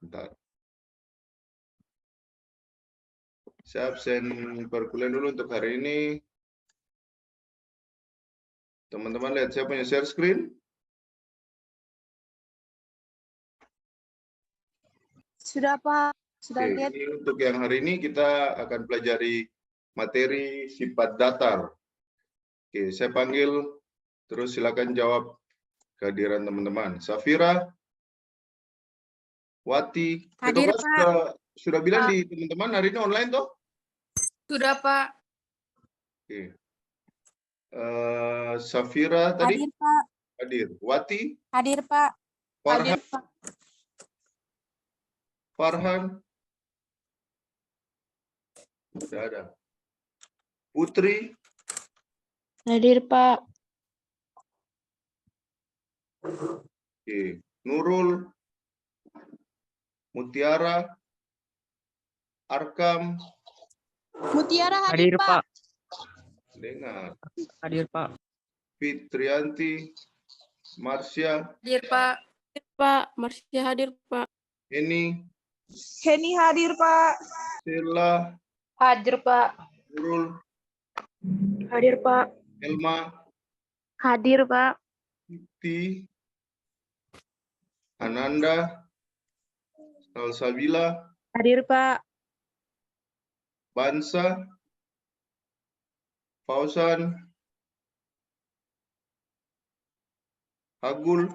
Bentar. Saya absen perkuliahan dulu untuk hari ini. Teman-teman lihat saya punya share screen. Sudah Pak, sudah Oke, lihat. ini untuk yang hari ini kita akan pelajari materi sifat datar. Oke, saya panggil, terus silakan jawab kehadiran teman-teman. Safira, Wati, Hadir, Pak. sudah bilang di teman-teman hari ini online toh? Sudah Pak. Oke. Safira tadi? Hadir Pak. Hadir. Wati? Hadir Pak. Farhan? Hadir Pak. Farhan? Tidak ada. Putri? Hadir Pak. Oke. Nurul? Mutiara? Arkam? Mutiara hadir Pak. Dengar. Hadir Pak. Fitrianti? Marsya? Hadir Pak. Pak, Marsya hadir Pak. Eni? Heni hadir Pak. Sela? Hadir Pak. Nurul? Hadir Pak. Elma? Hadir Pak. Siti? Ananda? Salsabila? Hadir Pak. Bansa? Fausan? Agul?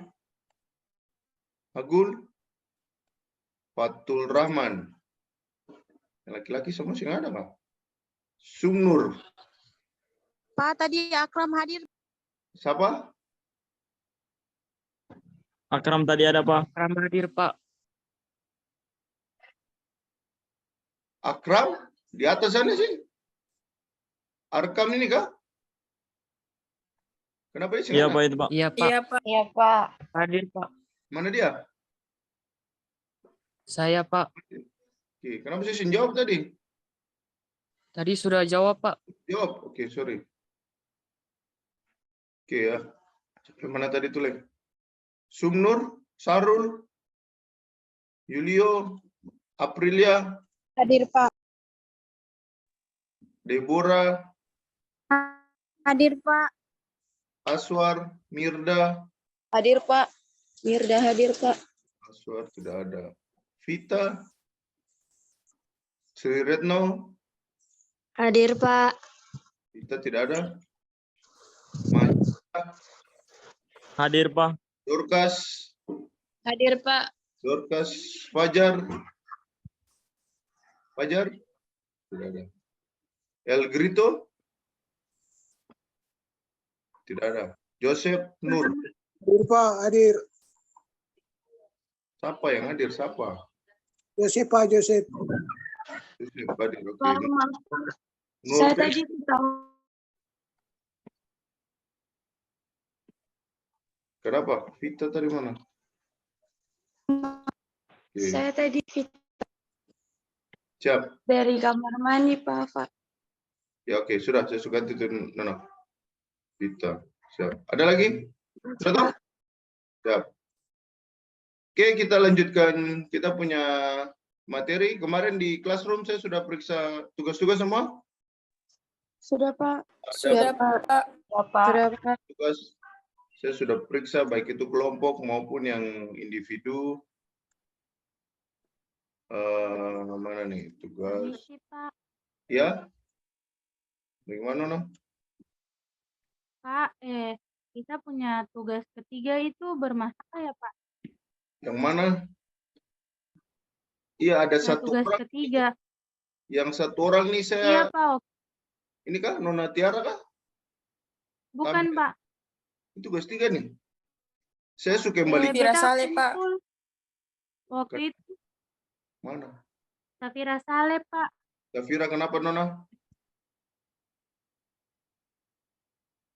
Fatul Rahman? Yang laki-laki semua sih ada Pak. Sumnur? Pak, tadi Akram hadir. Siapa? Akram tadi ada Pak. Akram hadir Pak. Akram? Di atas sana sih. Arkam ini kah? Kenapa dia Iya sengaja? Pak itu Pak. Iya Pak. Iya Pak. Iya Pak. Hadir Pak. Mana dia? Saya Pak. Oke, kenapa sih jawab tadi? Tadi sudah jawab Pak. Jawab. Oke, sorry. Oke ya. Sampai mana tadi tulis? Sumnur, Sarul, Yulio, Aprilia, Hadir Pak. Deborah, Hadir Pak. Aswar, Mirda. Hadir Pak. Mirda hadir Pak. Aswar tidak ada. Vita, Sri Retno. Hadir Pak. Vita tidak ada. Maja, Hadir Pak. Dorcas, Hadir Pak. Dorcas, Fajar. Fajar tidak ada. El Grito tidak ada. Joseph Nur. Hadir Pak, hadir. Siapa yang hadir? Siapa? Joseph Pak, Joseph. Joseph hadir. Oke. Pak, Nur saya Fes- tadi tahu. Kenapa? Vita tadi mana? Oke. Saya tadi Siap. dari kamar mandi Pak. Ya oke, sudah saya suka itu Nana. Vita. Siap. Ada lagi? Sudah tahu? Siap. Oke, kita lanjutkan. Kita punya materi. Kemarin di classroom saya sudah periksa tugas-tugas semua. Sudah Pak. Ada Sudah Pak. Sudah Pak. tugas. Saya sudah periksa baik itu kelompok maupun yang individu. Mana nih tugas? Permisi, Pak. Ya? Bagaimana, Nana? Pak, kita punya tugas ketiga itu bermasalah ya Pak? Yang mana? Iya, ada Nah, satu tugas orang. ketiga. Yang satu orang nih saya. Iya Pak, Ini kah Nona Tiara kah? bukan Tapi- Pak. Itu tugas 3 nih. Saya suka kembali. Beta Saleh, Pak. kumpul. Waktu itu Mana? Safira Saleh Pak. Safira kenapa Nona?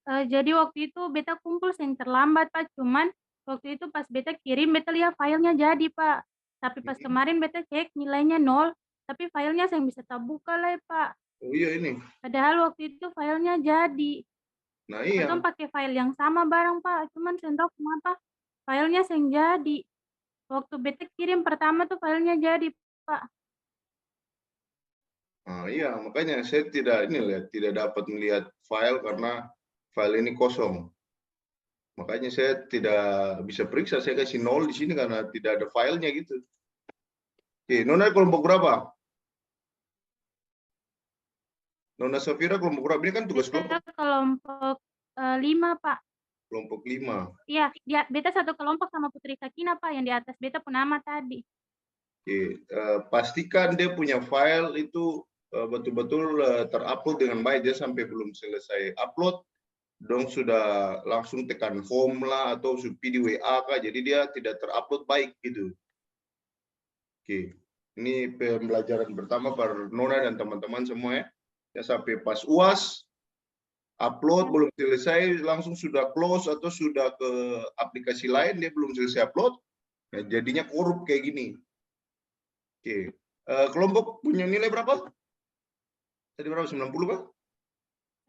Jadi waktu itu beta kumpul yang terlambat Pak. Cuman waktu itu pas beta kirim beta lihat filenya jadi Pak. Tapi pas kemarin beta cek nilainya 0. Tapi filenya saya bisa terbuka lah ya, Pak. Oh iya ini. Padahal waktu itu filenya jadi. Nah iya. Kita pakai file yang sama bareng Pak. Cuman saya tahu kenapa filenya yang jadi. waktu beta kirim pertama tuh filenya jadi, Pak. Iya, makanya saya tidak tidak dapat melihat file karena file ini kosong. Makanya saya tidak bisa periksa, saya kasih 0 di sini karena tidak ada filenya gitu. Oke, Nona kelompok berapa? Nona Safira kelompok berapa? Ini kan tugas Beta kelompok. kelompok 5, Pak. Kelompok 5. Iya, beta satu kelompok sama Putri Sakina, Pak, yang di atas beta pun nama tadi. Oke, pastikan dia punya file itu betul-betul terupload dengan baik. Dia sampai belum selesai upload, dong sudah langsung tekan home lah atau di WA kah, jadi dia tidak terupload baik gitu. Oke, ini pembelajaran pertama per Nona dan teman-teman semua ya. Ya sampai pas UAS upload belum selesai langsung sudah close atau sudah ke aplikasi lain dia belum selesai upload, ya jadinya korup kayak gini. Oke, kelompok punya nilai berapa? Tadi berapa? 90 Pak?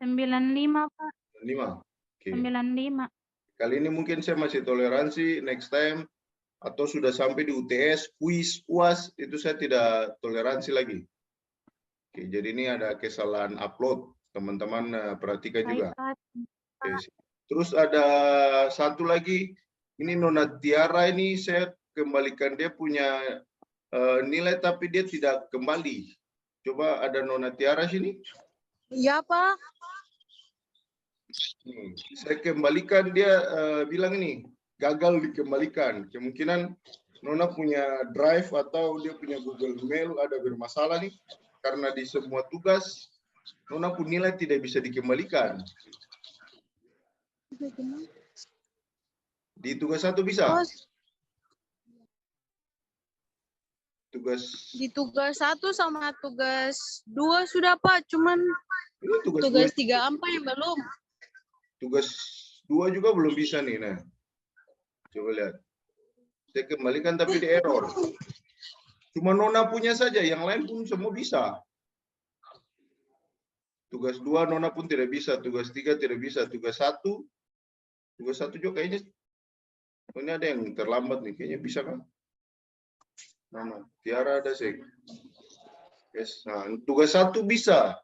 95, Pak. 5. Oke. 95. Kali ini mungkin saya masih toleransi, next time atau sudah sampai di UTS, kuis, UAS, itu saya tidak toleransi lagi. Oke, jadi ini ada kesalahan upload, teman-teman perhatikan juga. Oke. Terus ada satu lagi, ini Nona Tiara ini saya kembalikan dia punya nilai tapi dia tidak kembali. Coba ada Nona Tiara sini. Iya, Pak. Saya kembalikan dia bilang ini gagal dikembalikan. Kemungkinan Nona punya Drive atau dia punya Google Mail ada bermasalah nih karena di semua tugas Nona pun nilai tidak bisa dikembalikan. Di tugas 1 bisa? Di tugas 1 sama tugas 2 sudah, Pak. Cuman tugas 3 apa yang belum? Tugas 2 juga belum bisa nih. Nah, coba lihat. Saya kembalikan tapi di error. Cuma Nona punya saja, yang lain pun semua bisa. Tugas 2 Nona pun tidak bisa, tugas 3 tidak bisa, tugas 1 juga kayaknya. Ini ada yang terlambat nih, kayaknya bisa kan? Nona, Tiara ada sih. Yes. Nah, tugas 1 bisa.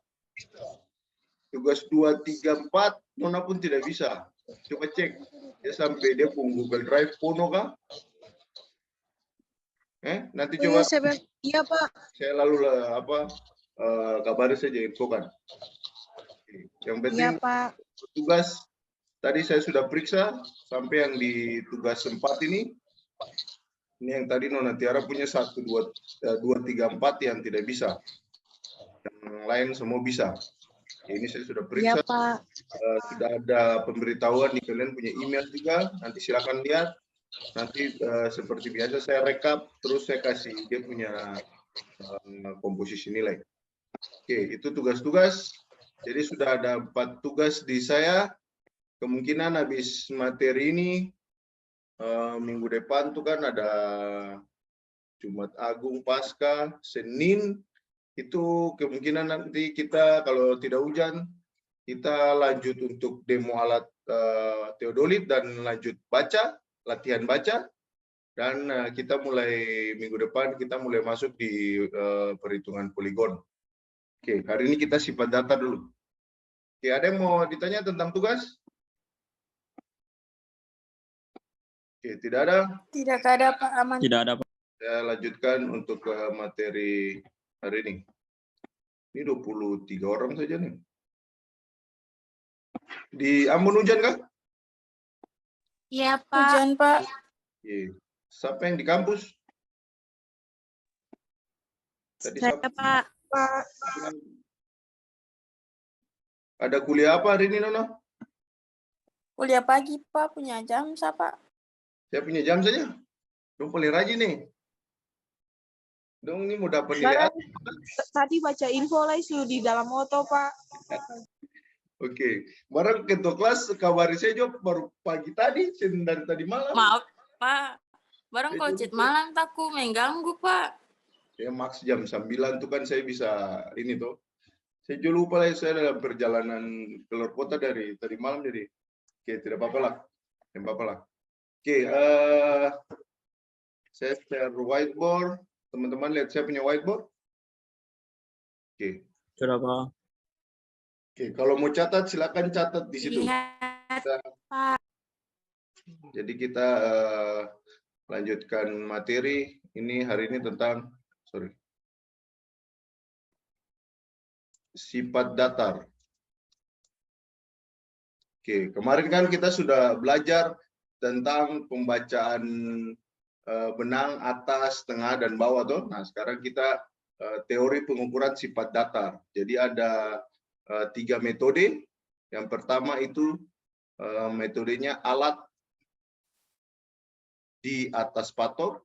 Tugas 2, 3, 4 Nona pun tidak bisa. Coba cek. Dia sampai dia pun Google Drive penuh kah? Nanti coba. Iya, Pak. Saya lalu kabari saja infokan. Yang penting Iya, Pak. tugas tadi saya sudah periksa sampai yang di tugas 4 ini. Ini yang tadi Nona Tiara punya 1, 2, 3, 4 yang tidak bisa. Yang lain semua bisa. Ini saya sudah periksa. Iya, Pak. Sudah ada pemberitahuan di kalian punya email juga. Nanti silakan lihat. Nanti seperti biasa saya rekap, terus saya kasih dia punya komposisi nilai. Oke, itu tugas-tugas. Jadi sudah ada 4 tugas di saya. Kemungkinan habis materi ini minggu depan tuh kan ada Jumat Agung Pasca, Senin itu kemungkinan nanti kita kalau tidak hujan kita lanjut untuk demo alat teodolit dan lanjut baca, latihan baca, dan kita mulai minggu depan kita mulai masuk di perhitungan poligon. Oke, hari ini kita sifat data dulu. Oke, ada yang mau ditanya tentang tugas? Oke, tidak ada? Tidak ada, Pak. Aman. Tidak ada, Pak. Saya lanjutkan untuk materi hari ini. Ini 23 orang saja nih. Di Ambon hujan kah? Iya, Pak. Hujan, Pak. Oke. Siapa yang di kampus? Tadi Saya, Pak. Ada kuliah apa hari ini, Nona? Kuliah pagi, Pak. Punya jam, Pak. Saya punya jam saja. Dong paling rajin nih. Dong ini mau dapat nilai. Tadi baca info lah isu di dalam moto, Pak. Oke. Barang ketua kelas kabari saya juga baru pagi tadi, dari tadi malam. Maaf, Pak. Barang kalau chat malam takut mengganggu, Pak. Ya maks jam 9 tuh kan saya bisa ini tuh. Saya juga lupa lah saya dalam perjalanan keluar kota dari tadi malam jadi. Oke, tidak apa-apa lah. Tidak apa-apa lah. Oke, Saya share whiteboard. Teman-teman lihat saya punya whiteboard. Oke. Sudah, Pak. Oke, kalau mau catat silakan catat di situ. Lihat, Kita- Jadi kita lanjutkan materi ini hari ini tentang sifat datar. Oke, kemarin kan kita sudah belajar tentang pembacaan benang atas, tengah, dan bawah tuh. Nah, sekarang kita teori pengukuran sifat datar. Jadi ada 3 metode. Yang pertama itu metodenya alat di atas patok.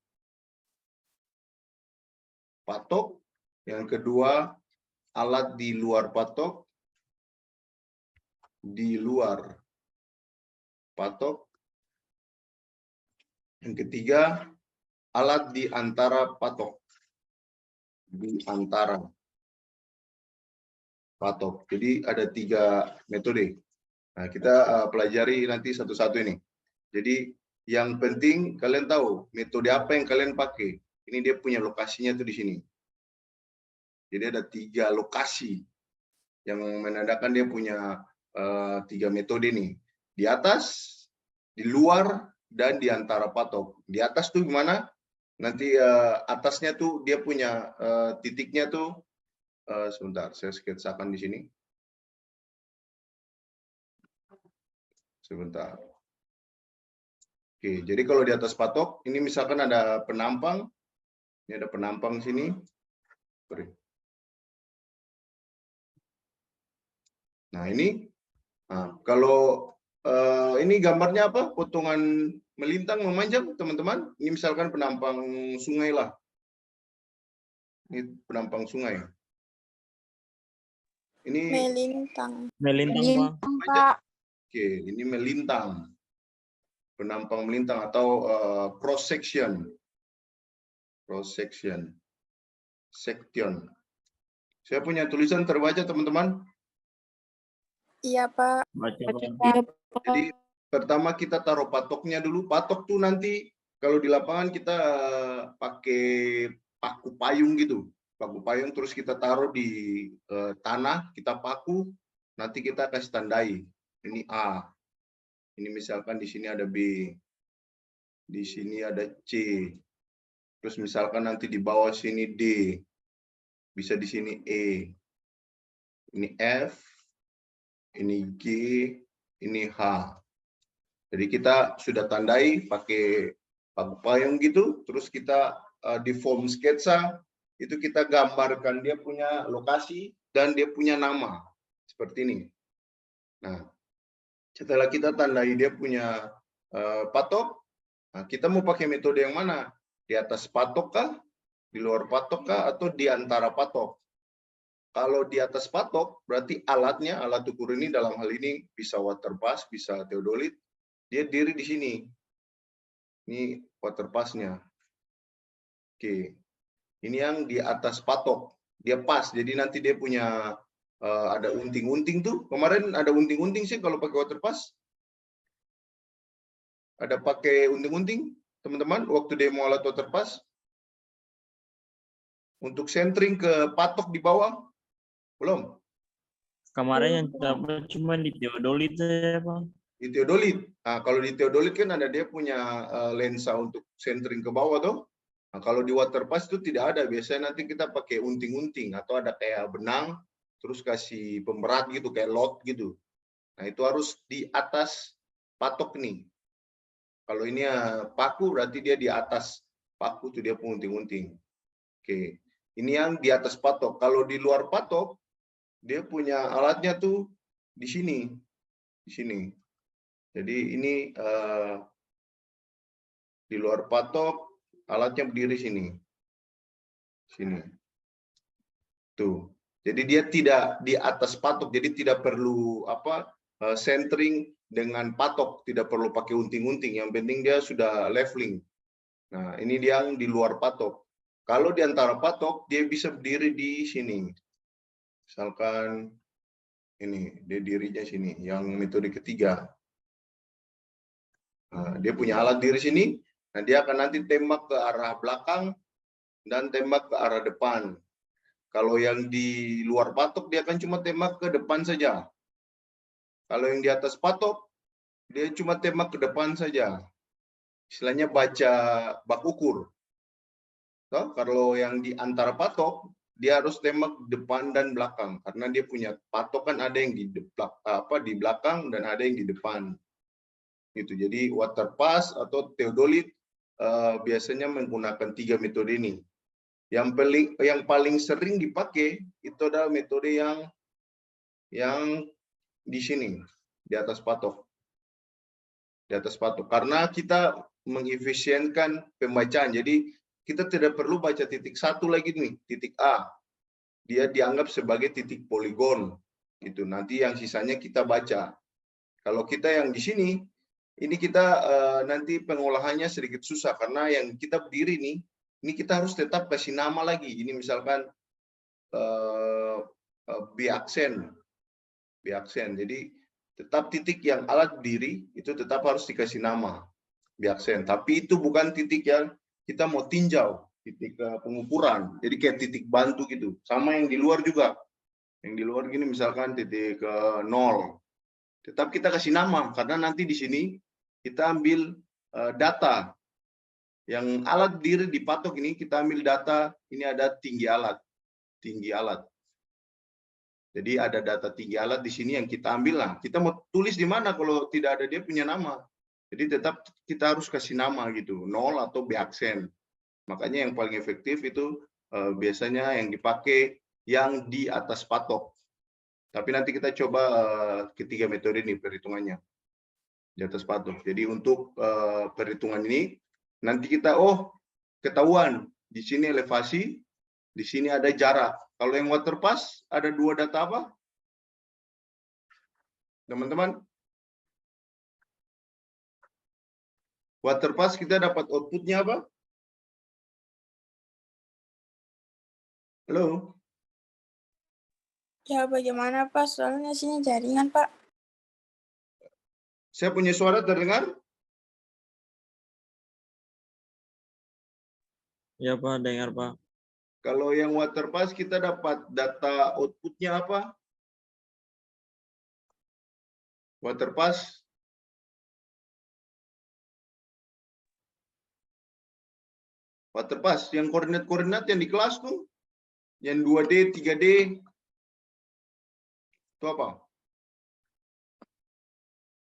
Yang kedua alat di luar patok. Di luar patok. Yang ketiga alat di antara patok. Di antara patok. Jadi ada 3 metode. Nah, kita pelajari nanti satu-satu ini. Jadi yang penting kalian tahu metode apa yang kalian pakai. Ini dia punya lokasinya tuh di sini. Jadi ada 3 lokasi yang menandakan dia punya 3 metode nih. Di atas, di luar, dan di antara patok. Di atas tuh gimana? Nanti atasnya tuh dia punya titiknya tuh. Sebentar, saya sketsakan di sini. Sebentar. Oke, jadi kalau di atas patok, ini misalkan ada penampang. Ini ada penampang sini. Nah, ini. Nah, kalau ini gambarnya apa? Potongan melintang memanjang, teman-teman. Ini misalkan penampang sungai lah. Ini penampang sungai. Ini melintang. Melintang, Pak. Pak. oke, ini melintang. Penampang melintang atau cross section. Cross section. Section. Saya punya tulisan terbaca, teman-teman. Iya, Pak. Baca, Pak. Jadi pertama kita taruh patoknya dulu. Patok tuh nanti kalau di lapangan kita pakai paku payung gitu. Paku payung terus kita taruh di tanah, kita paku, nanti kita kasih tandai. Ini A. Ini misalkan di sini ada B. Di sini ada C. Terus misalkan nanti di bawah sini D. Bisa di sini E. Ini F. Ini G. Ini H. Jadi kita sudah tandai pakai paku payung gitu, terus kita di form sketsa itu kita gambarkan dia punya lokasi dan dia punya nama seperti ini. Nah, setelah kita tandai dia punya patok, nah kita mau pakai metode yang mana? Di atas patok kah? Di luar patok kah? Atau di antara patok? Kalau di atas patok, berarti alatnya, alat ukur ini dalam hal ini bisa water pass, bisa theodolit, dia diri di sini. Ini water pass-nya. Oke. Ini yang di atas patok. Dia pas, jadi nanti dia punya ada unting-unting tuh. Kemarin ada unting-unting sih kalau pakai water pass. Ada pakai unting-unting, teman-teman, waktu demo alat water pass. Untuk centering ke patok di bawah. Belum? Kemarin yang dapat cuma di theodolit saja, Pak. Di theodolit. Nah, kalau di theodolit kan ada dia punya lensa untuk centering ke bawah tuh. Nah, kalau di water pass itu tidak ada. Biasanya nanti kita pakai unting-unting atau ada kayak benang terus kasih pemberat gitu kayak lot gitu. Nah, itu harus di atas patok nih. Kalau ini paku berarti dia di atas paku tuh dia unting-unting. Oke. Ini yang di atas patok. Kalau di luar patok dia punya alatnya tuh di sini. Di sini. Jadi ini di luar patok alatnya berdiri sini. Sini. Tuh. Jadi dia tidak di atas patok, jadi tidak perlu centering dengan patok, tidak perlu pakai unting-unting. Yang penting dia sudah leveling. Nah, ini dia yang di luar patok. Kalau di antara patok, dia bisa berdiri di sini. Misalkan ini, dia dirinya sini, yang metode ketiga. Nah, dia punya alat diri sini, Nah, dia akan nanti tembak ke arah belakang dan tembak ke arah depan. Kalau yang di luar patok, dia akan cuma tembak ke depan saja. Kalau yang di atas patok, dia cuma tembak ke depan saja. Istilahnya baca bak ukur. So, kalau yang di antara patok, dia harus tembak depan dan belakang. Karena dia punya patok kan ada yang di belakang dan ada yang di depan. Gitu. Jadi water pass atau theodolit biasanya menggunakan 3 metode ini. Yang paling sering dipakai itu adalah metode yang di sini, di atas patok. Di atas patok. Karena kita mengefisienkan pembacaan. Jadi kita tidak perlu baca titik 1 lagi nih, titik A. Dia dianggap sebagai titik poligon. Gitu. Nanti yang sisanya kita baca. Kalau kita yang di sini, ini kita nanti pengolahannya sedikit susah karena yang kita berdiri nih, ini kita harus tetap kasih nama lagi. Ini misalkan biaksen. Jadi tetap titik yang alat berdiri itu tetap harus dikasih nama biaksen. Tapi itu bukan titik yang kita mau tinjau, titik pengukuran. Jadi kayak titik bantu gitu. Sama yang di luar juga. Yang di luar gini misalkan titik 0. Tetap kita kasih nama karena nanti di sini kita ambil data yang alat berdiri di patok ini, kita ambil data ini ada tinggi alat. Jadi ada data tinggi alat di sini yang kita ambil lah. Kita mau tulis di mana kalau tidak ada dia punya nama. Jadi tetap kita harus kasih nama gitu, 0 atau biaksen. Makanya yang paling efektif itu biasanya yang dipakai yang di atas patok. Tapi nanti kita coba ketiga metode ini perhitungannya di atas patok. Jadi untuk perhitungan ini nanti kita ketahuan di sini elevasi, di sini ada jarak. Kalau yang water pass ada 2 data apa? Teman-teman? Water pass kita dapat outputnya apa? Halo? Ya bagaimana Pak? Soalnya sini jaringan Pak. Saya punya suara terdengar? Ya Pak, dengar Pak. Kalau yang water pass kita dapat data outputnya apa? Water pass. Water pass yang koordinat-koordinat yang di kelas tuh. Yang 2D, 3D. Itu apa?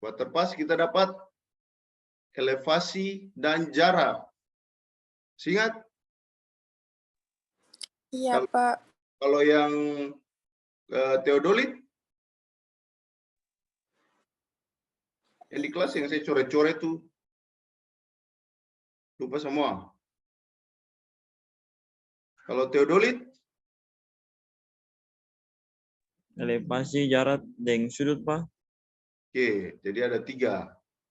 Water pass kita dapat elevasi dan jarak. Ingat? Iya Pak. Kalau yang theodolit, yang di kelas yang saya coret-coret tuh, lupa semua. Kalau theodolit, Elevasi, jarak, dan sudut Pak. oke, jadi ada 3.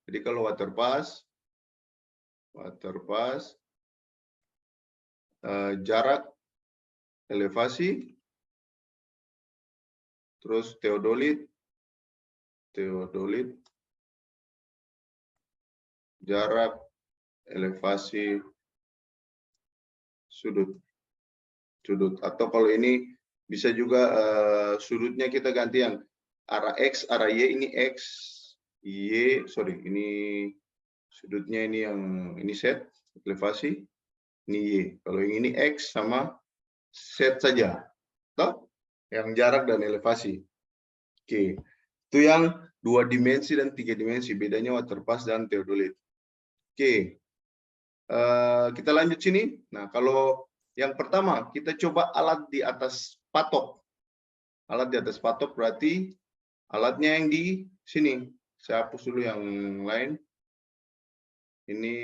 Jadi kalau water pass, jarak, elevasi, terus theodolit, jarak, elevasi, sudut. Atau kalau ini bisa juga sudutnya kita gantian arah X, arah Y, ini X, Y, sorry, ini sudutnya ini yang ini Z, elevasi, ini Y. Kalau yang ini X sama Z saja. Toh? Yang jarak dan elevasi. Oke. Itu yang 2 dimensi dan 3 dimensi. Bedanya water pass dan theodolit. Oke. Kita lanjut sini. Nah, kalau yang pertama, kita coba alat di atas patok. Alat di atas patok berarti alatnya yang di sini. Saya hapus dulu yang lain. Ini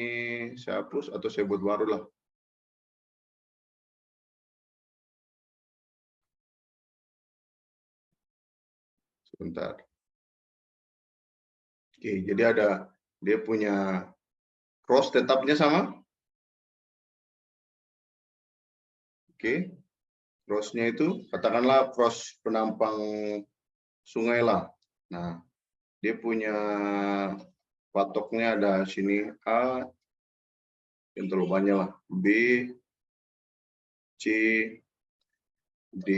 saya hapus atau saya buat baru lah. Sebentar. Oke, jadi dia punya cross tetapnya sama. Oke, cross-nya itu katakanlah cross penampang sungai lah. Nah, dia punya patoknya ada sini A, yang terlalu banyak lah. B, C, D,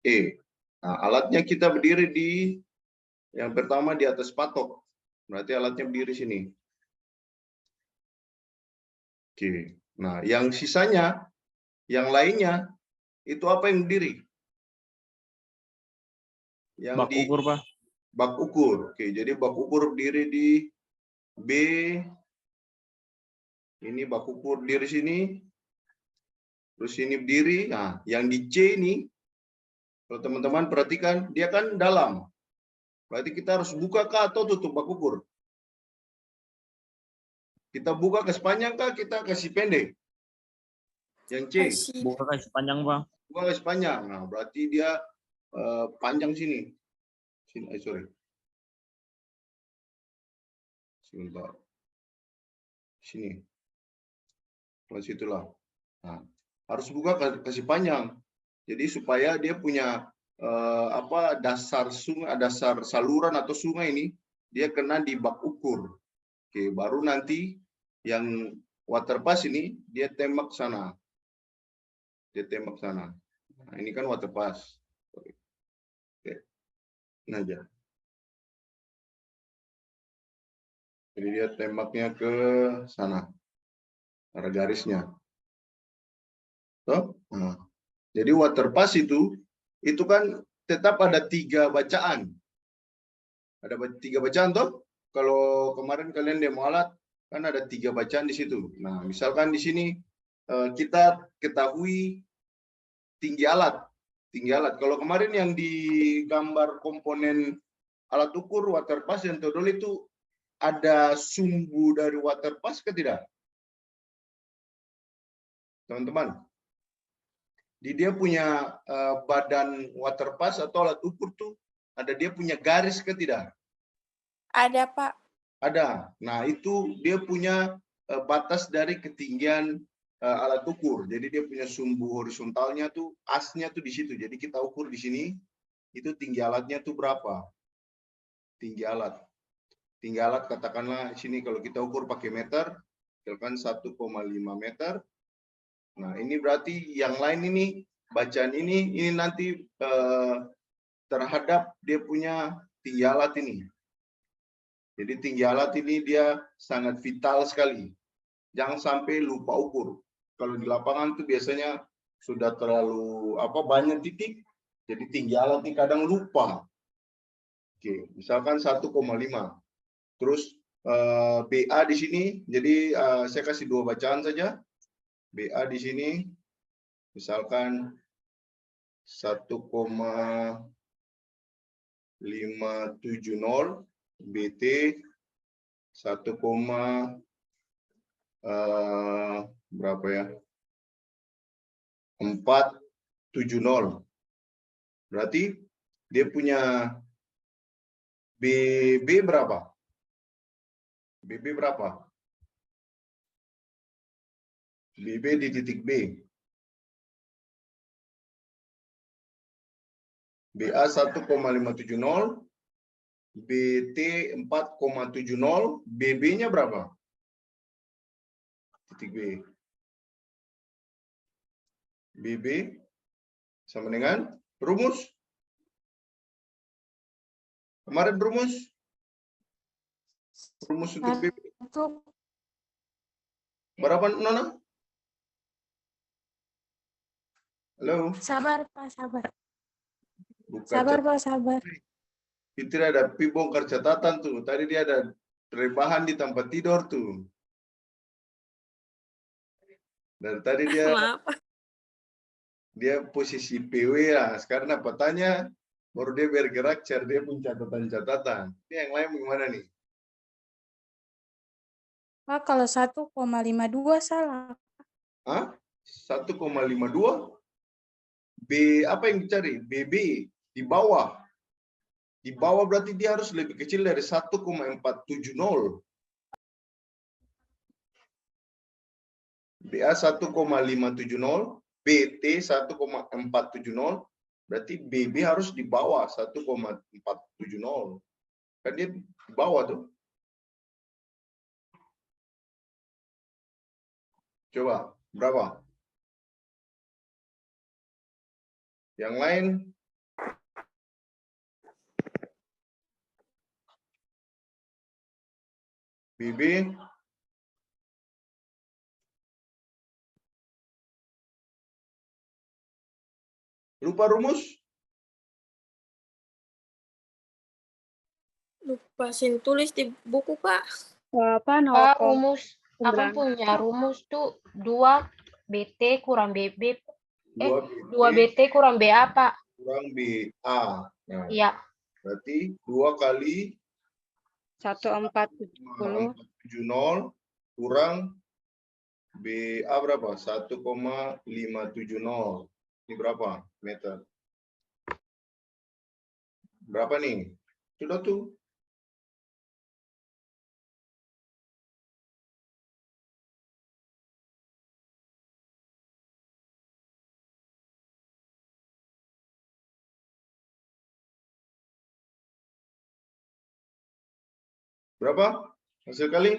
E. Nah, alatnya kita berdiri di yang pertama di atas patok. Berarti alatnya berdiri sini. Oke. Nah, yang sisanya, yang lainnya, itu apa yang berdiri? Yang Bak di ukur, Pak. bak ukur. Oke, jadi bak ukur berdiri di B. Ini bak ukur berdiri sini. Terus ini berdiri. Nah, yang di C ini, kalau teman-teman perhatikan, dia kan dalam. Berarti kita harus buka kah atau tutup bak ukur? Kita buka ke sepanjang kah, kita kasih pendek? Yang C. Kasih. Buka kasih panjang, Pak. Buka ke sepanjang. Nah, berarti dia panjang sini. Sini, sorry. Sebentar. Sini. Kalau situlah. Nah, harus buka kasih panjang. Jadi supaya dia punya dasar sungai, dasar saluran atau sungai ini dia kena di bak ukur. Oke, baru nanti yang water pass ini dia tembak sana. Dia tembak sana. Nah, ini kan water pass. Oke. Ini aja. Jadi dia tembaknya ke sana. Arah garisnya. Toh? Nah, jadi water pass itu kan tetap ada 3 bacaan. Ada 3 bacaan toh? Kalau kemarin kalian demo alat kan ada 3 bacaan di situ. Nah, misalkan di sini kita ketahui tinggi alat. Tinggi alat. Kalau kemarin yang di gambar komponen alat ukur water pass yang todol itu ada sumbu dari water pass ke tidak? Teman-teman. Di dia punya badan water pass atau alat ukur tuh ada dia punya garis ke tidak? Ada, Pak. Ada. Nah, itu dia punya batas dari ketinggian alat ukur. Jadi dia punya sumbu horizontalnya tuh, asnya tuh di situ. Jadi kita ukur di sini, itu tinggi alatnya tuh berapa? Tinggi alat. Tinggi alat katakanlah di sini kalau kita ukur pakai meter, misalkan 1,5 meter. Nah, ini berarti yang lain ini, bacaan ini nanti terhadap dia punya tinggi alat ini. Jadi tinggi alat ini dia sangat vital sekali. Jangan sampai lupa ukur. Kalau di lapangan tuh biasanya sudah terlalu banyak titik, jadi tinggi alat ini kadang lupa. Oke, misalkan 1,5. Terus BA di sini, jadi saya kasih 2 bacaan saja. BA di sini, misalkan 1,570, BT 1, berapa ya? 470. Berarti dia punya BB berapa? BB berapa? BB di titik B. BA 1,570, BT 4,70, BB-nya berapa? Titik B. BB sama dengan rumus. Kemarin rumus untuk BB. Berapa, Nona? Halo? Sabar, Pak, sabar. Bukan Sabar, Pak, sabar. Fitri ada bongkar catatan tuh. Tadi dia ada rebahan di tempat tidur tuh. Dan tadi Maaf. dia posisi PW lah. Sekarang apa tanya, baru dia bergerak cari dia pun catatan-catatan. Ini yang lain gimana nih? Pak, kalau 1,52 salah. Hah? 1,52? B apa yang dicari? BB di bawah. Di bawah berarti dia harus lebih kecil dari 1,470. BA 1,570, BT 1,470, berarti BB harus di bawah 1,470. Kan dia di bawah tuh. Coba, berapa? Yang lain? BB? Lupa rumus? Lupa sin tulis di buku, Pak. Apa Pak, rumus, abang punya rumus tuh 2 BT kurang BB, 2 BT kurang BA, Pak. Kurang BA. Nah, Iya. berarti 2 kali 1470 470 kurang BA berapa? 1,570. Ini berapa meter? Berapa nih? Sudah tuh. Berapa? Hasil kali?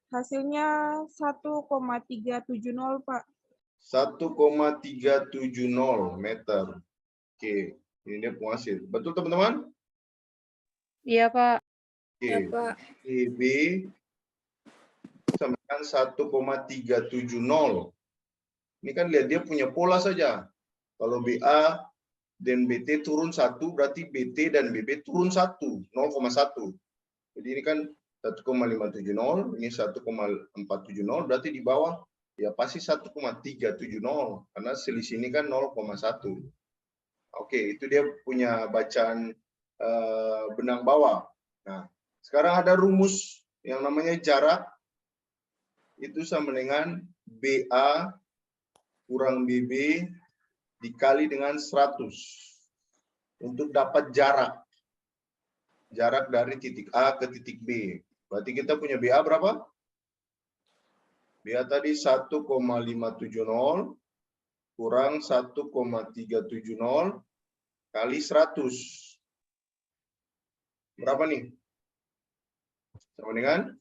hasilnya 1,370 Pak. 1,370 meter. Oke, ini dia penghasil. Betul teman-teman? Iya Pak. Oke, Ya, Pak. EB sama dengan 1,370. Ini kan lihat dia punya pola saja. Kalau BA dan BT turun 1, berarti BT dan BB turun 1, 0,1. Jadi ini kan 1,570, ini 1,470, berarti di bawah ya pasti 1,370 karena selisih ini kan 0,1. Oke, itu dia punya bacaan benang bawah. Nah, sekarang ada rumus yang namanya jarak itu sama dengan BA kurang BB dikali dengan 100 untuk dapat jarak. Jarak dari titik A ke titik B. Berarti kita punya BA berapa? BA tadi 1,570 kurang 1,370 kali 100. Berapa nih? Sama dengan?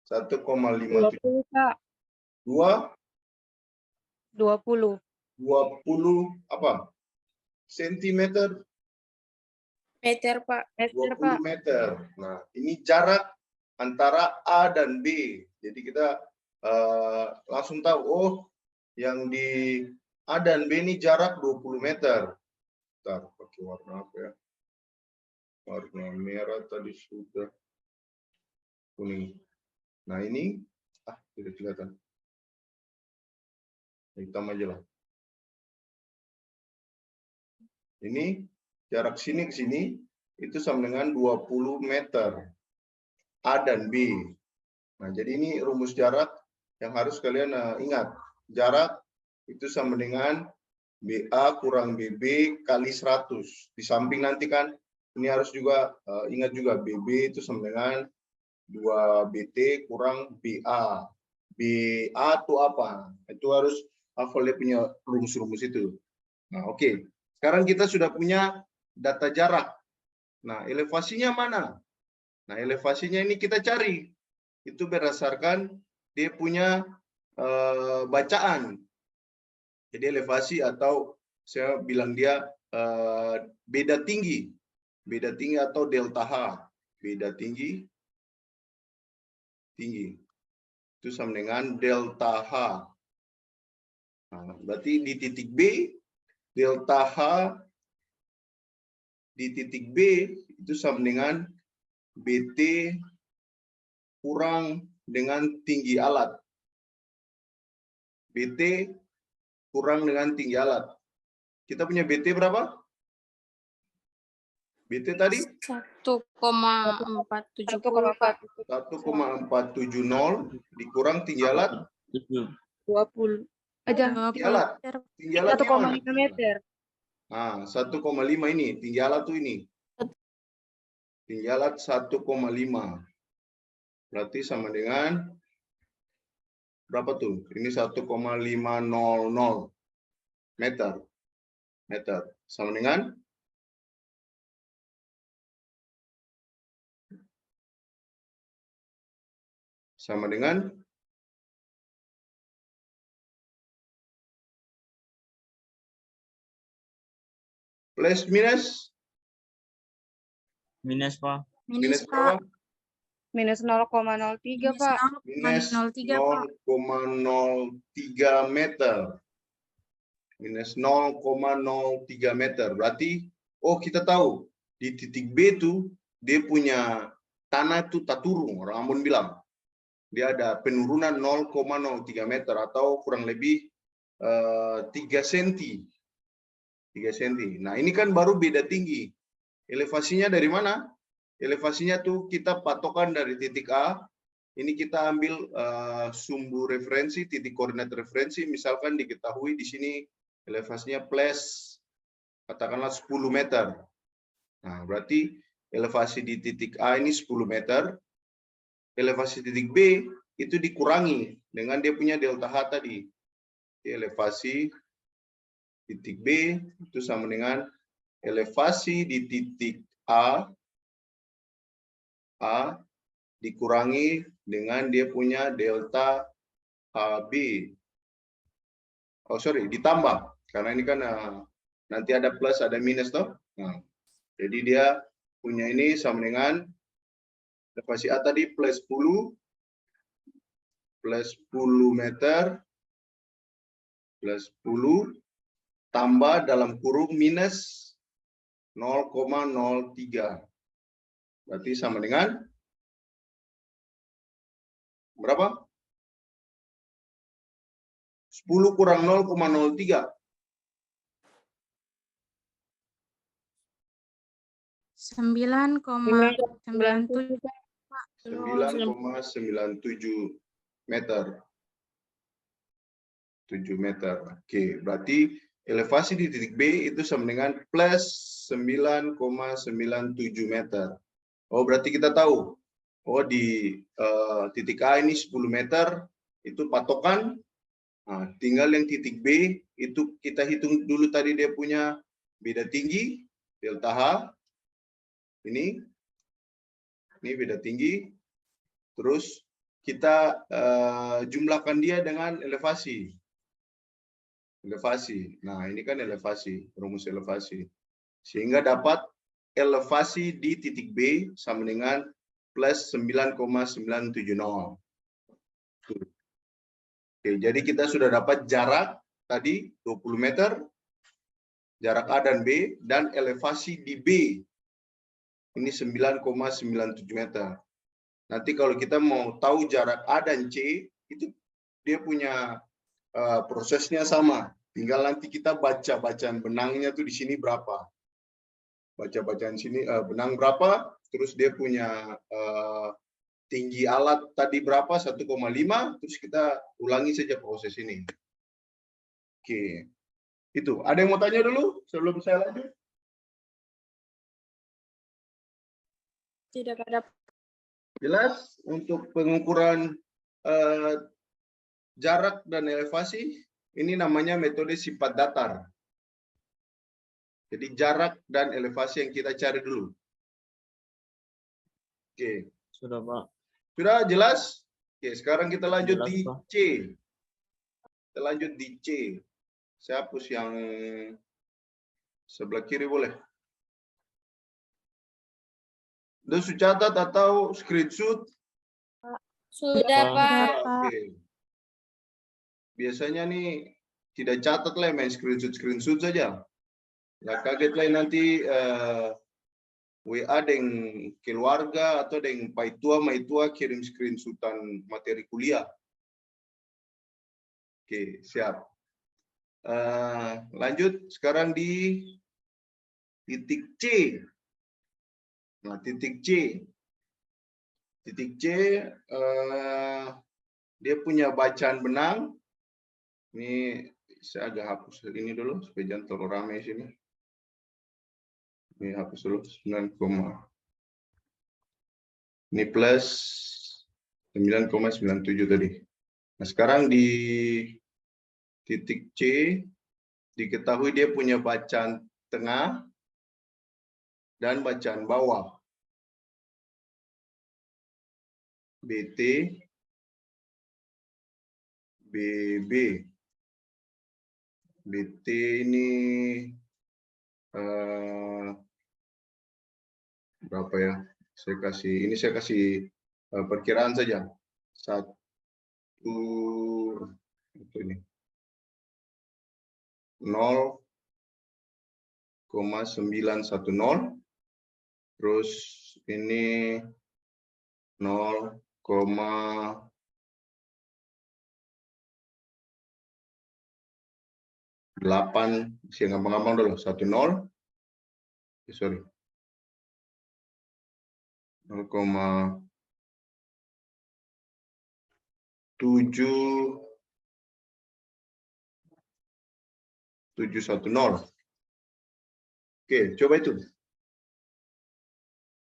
Satu koma lima 20 Pak. 20 20 apa? Sentimeter? Meter, Pak. 20 meter. Nah, ini jarak antara A dan B. Jadi kita langsung tahu, oh yang di A dan B ini jarak 20 meter. Bentar, pakai warna apa ya? Warna merah tadi sudah. Kuning. Nah ini, tidak kelihatan. Hitam aja lah. Ini jarak sini ke sini itu sama dengan 20 meter. A dan B. Nah, jadi ini rumus jarak yang harus kalian ingat. Jarak itu sama dengan BA kurang BB kali 100. Di samping nanti kan ini harus juga ingat juga BB itu sama dengan 2 BT kurang BA. BA itu apa? Itu harus hafal dia punya rumus-rumus itu. Nah, oke. Sekarang kita sudah punya data jarak. Nah, elevasinya mana? Nah, elevasinya ini kita cari. Itu berdasarkan dia punya bacaan. Jadi elevasi atau saya bilang dia beda tinggi. Beda tinggi atau delta H. Beda tinggi. Tinggi. Itu sama dengan delta H. Nah, berarti di titik B, delta H di titik B itu sama dengan BT kurang dengan tinggi alat. BT kurang dengan tinggi alat. Kita punya BT berapa? BT tadi? 1,470. 1,470 dikurang tinggi alat? 20 aja. Tinggi alat. Tinggi alat 1,5 meter. Nah, 1,5 ini. Tinggi alat tuh ini. Tinggi alat 1,5. Berarti sama dengan berapa tuh? Ini 1,500. meter. Sama dengan plus minus Minus, Pak. minus berapa? Minus 0,03, Pak. Minus 0,03, Pak. 0,03 meter. Minus 0,03 meter. Berarti, oh kita tahu, di titik B itu, dia punya tanah itu tak turun. Orang Ambon bilang. Dia ada penurunan 0,03 meter atau kurang lebih 3 cm. 3 cm. Nah, ini kan baru beda tinggi. Elevasinya dari mana? Elevasinya tuh kita patokan dari titik A. Ini kita ambil sumber referensi, titik koordinat referensi. Misalkan diketahui di sini elevasinya plus katakanlah 10 meter. Nah, berarti elevasi di titik A ini 10 meter. Elevasi titik B itu dikurangi dengan dia punya delta H tadi. Elevasi titik B itu sama dengan elevasi di titik A dikurangi dengan dia punya delta HB. Oh sorry, ditambah. Karena ini kan nanti ada plus, ada minus toh. Nah, jadi dia punya ini sama dengan elevasi A tadi plus 10 meter plus 10 tambah dalam kurung minus 0,03. Berarti sama dengan berapa? 10 kurang 0,03. 9,97. 9,97 meter. 7 meter. Oke, berarti elevasi di titik B itu sama dengan plus 9,97 meter. Oh, berarti kita tahu. Oh, di titik A ini 10 meter, itu patokan. Nah, tinggal yang titik B, itu kita hitung dulu tadi dia punya beda tinggi, delta H. Ini beda tinggi. Terus kita jumlahkan dia dengan elevasi. Nah, ini kan elevasi, rumus elevasi. Sehingga dapat elevasi di titik B sama dengan plus 9,970. Oke, jadi kita sudah dapat jarak tadi 20 meter, jarak A dan B, dan elevasi di B. Ini 9,97 meter. Nanti kalau kita mau tahu jarak A dan C, itu dia punya prosesnya sama. Tinggal nanti kita baca bacaan benangnya tuh di sini berapa. Baca bacaan sini benang berapa, terus dia punya tinggi alat tadi berapa, 1,5, terus kita ulangi saja proses ini. Oke. Itu. Ada yang mau tanya dulu sebelum saya lanjut? Tidak ada. Jelas untuk pengukuran jarak dan elevasi, ini namanya metode sifat datar. Jadi jarak dan elevasi yang kita cari dulu. Oke. Sudah, Pak. Sudah jelas? Oke, sekarang kita lanjut Jelas, di Pak. C. Kita lanjut di C. Saya hapus yang sebelah kiri boleh. Udah catat atau screenshot? Sudah, Pak. Oke. Biasanya nih tidak catat lah, main screenshot saja. Ya kaget lah nanti WA dengan keluarga atau dengan maitua kirim screenshotan materi kuliah. Oke, siap. Lanjut sekarang di titik C. Nah, titik C. Titik C dia punya bacaan benang. Ini saya agak hapus ini dulu supaya jangan terlalu ramai sini. Ini hapus dulu 9, ini plus 9,97 tadi. Nah, sekarang di titik C Diketahui dia punya bacaan tengah dan bacaan bawah. BT, BB. BT ini berapa ya? Ini saya kasih perkiraan saja. Ini 0,910, terus ini 0,8, saya ngambang-ngambang dulu, 10, sorry, 0,710. Oke, coba itu.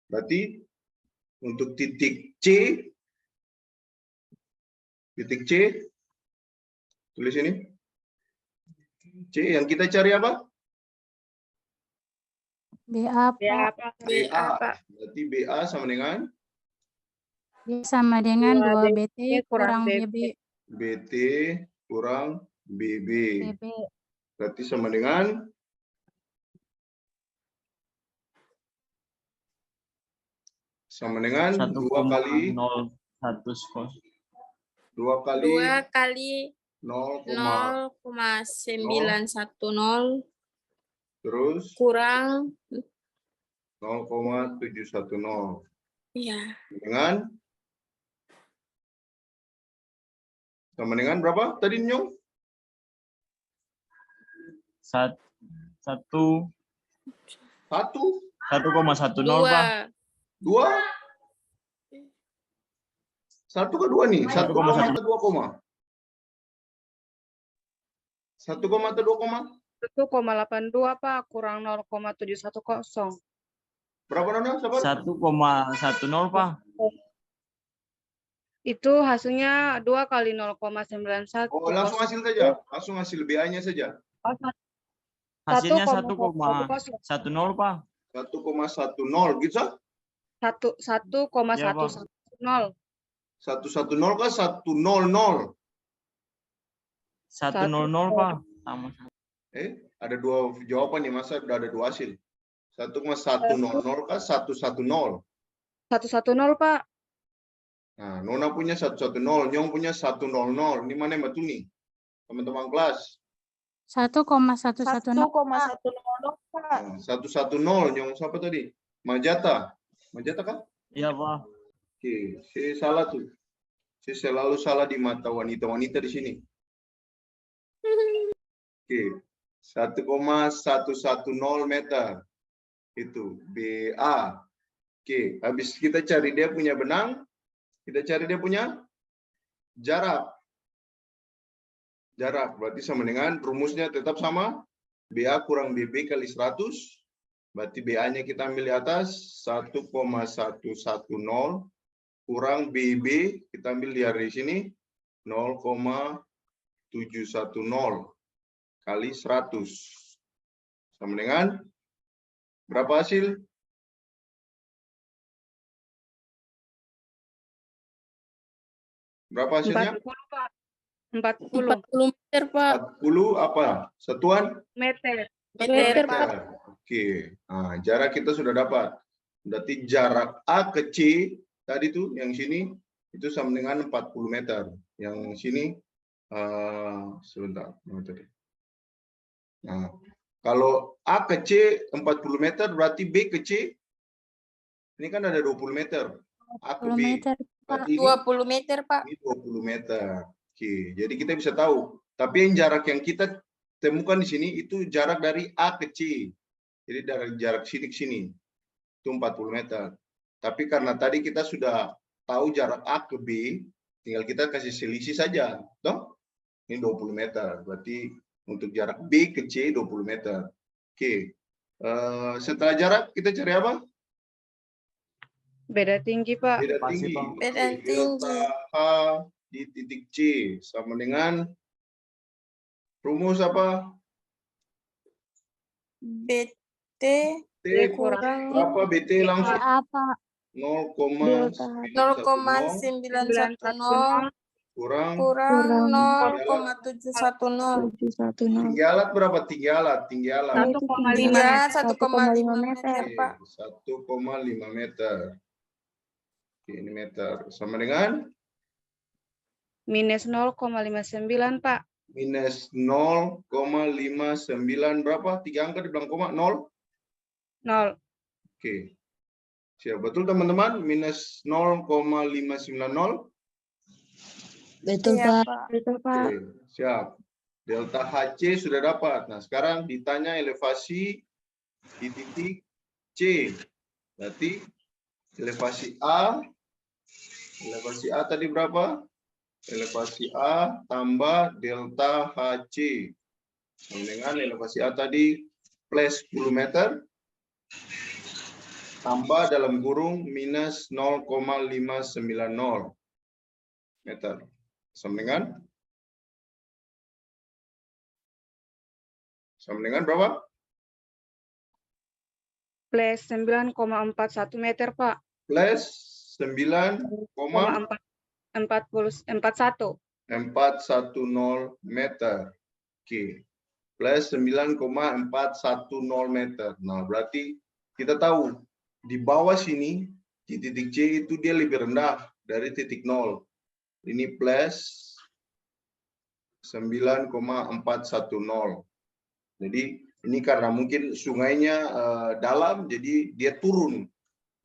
Berarti untuk titik C, tulis ini. C yang kita cari apa? BA, Pak. BA. Berarti BA sama dengan? B sama dengan 2 BT kurang BB. BT kurang BB. BB. Berarti sama dengan? Sama dengan 2 kali 2 kali 0,910 terus kurang 0,710. ya Dengan sama dengan berapa tadi Nyong? 1,10 Pak. 2? 1 ke 2 nih? 1,1 atau 2, 1, atau 2, 1,82 Pak, kurang 0,710. berapa Nona? 1,10 Pak. Itu hasilnya 2 kali 0,91. Oh, langsung hasil saja. Langsung hasil BA-nya saja. Hasilnya 1,10 Pak. 1,10 gitu. 1,110. 110 kah 100? 100 Pak. Sama. Ada 2 jawaban nih, masa udah ada 2 hasil. 1,100 kah 110? 110 Pak. Nah, Nona punya 110, Nyong punya 100. Ini mana yang betul nih? Teman-teman kelas. 1,110. 1,110 Pak. 110, Nyong siapa tadi? Majata. Majata kah? Iya Pak. Oke, saya salah tuh. Saya selalu salah di mata wanita-wanita di sini. Oke, 1,110 meter. Itu BA. Oke, habis kita cari dia punya benang, kita cari dia punya jarak. Jarak berarti sama dengan rumusnya tetap sama. BA kurang BB kali 100. Berarti BA-nya kita ambil di atas 1,110 kurang BB, kita ambil di sini 0,710 kali 100. Sama dengan berapa hasil? Berapa hasilnya? 40 Pak. 40 meter Pak. 40 apa? Satuan? meter. Meter Pak. Oke. Nah, jarak kita sudah dapat. Berarti jarak A ke C tadi tuh yang sini itu sama dengan 40 meter. Yang sini sebentar. Nah, kalau A ke C 40 meter berarti B ke C ini kan ada 20 meter. A ke 20 B. meter, Pak. Berarti 20 meter Pak. ini 20 meter. Oke, jadi kita bisa tahu. Tapi yang jarak yang kita temukan di sini itu jarak dari A ke C. Jadi dari jarak sini ke sini. Itu 40 meter. Tapi karena tadi kita sudah tahu jarak A ke B, tinggal kita kasih selisih saja. Toh? Ini 20 meter. Berarti untuk jarak B ke C 20 meter. Oke. Setelah jarak kita cari apa? Beda tinggi Pak. Beda Pasti, tinggi. Pak. Beda Oke, tinggi. delta H di titik C sama dengan rumus apa? BT T kurang berapa BT langsung? Apa? 0,910 kurang kurang Satu 0,710. tinggi alat berapa? Tinggi alat 1,5 Ya, meter. 1,5 meter, Pak. 1,5 meter. Oke, ini meter. Sama dengan Minus 0,59, Pak. minus 0,59 berapa? 3 angka di belakang koma 0. 0. Oke. Siap. Betul teman-teman? Minus 0,590. Betul, Iya, Pak. Oke, siap. Delta HC sudah dapat. Nah, sekarang ditanya elevasi di titik C. Berarti elevasi A tadi berapa? Elevasi A tambah delta HC. Sama dengan elevasi A tadi plus 10 meter tambah dalam kurung minus 0,590 meter. Sama dengan berapa? Plus 9,41 meter, Pak. Plus 9,41 meter. Oke. Plus 9,410 meter. Nah, berarti kita tahu di bawah sini di titik C itu dia lebih rendah dari titik 0. Ini plus 9,410. Jadi ini karena mungkin sungainya dalam, jadi dia turun.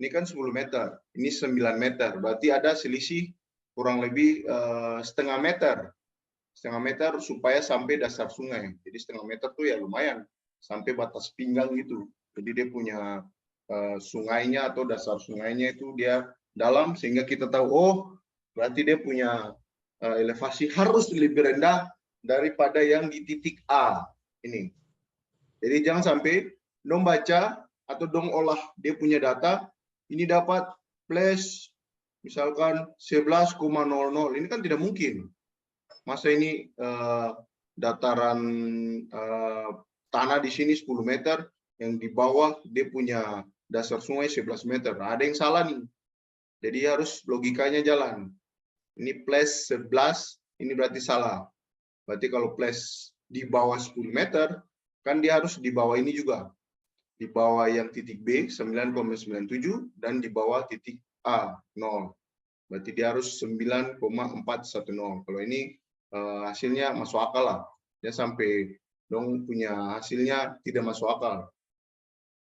Ini kan 10 meter, ini 9 meter. Berarti ada selisih kurang lebih setengah meter. Setengah meter supaya sampai dasar sungai. Jadi setengah meter tuh ya lumayan. Sampai batas pinggang gitu. Jadi dia punya sungainya atau dasar sungainya itu dia dalam. Sehingga kita tahu, oh berarti dia punya elevasi harus lebih rendah daripada yang di titik A. Ini. Jadi jangan sampai dong baca atau dong olah dia punya data, ini dapat plus misalkan 11,00. Ini kan tidak mungkin. Masa ini dataran tanah di sini 10 meter, yang di bawah dia punya dasar sungai 11 meter. Nah, ada yang salah nih. Jadi harus logikanya jalan. Ini plus 11, ini berarti salah. Berarti kalau plus di bawah 10 meter, kan dia harus di bawah ini juga. Di bawah yang titik B 9,97 dan di bawah titik A 0. Berarti dia harus 9,410. Kalau ini hasilnya masuk akal lah. Dia sampai dong punya hasilnya tidak masuk akal.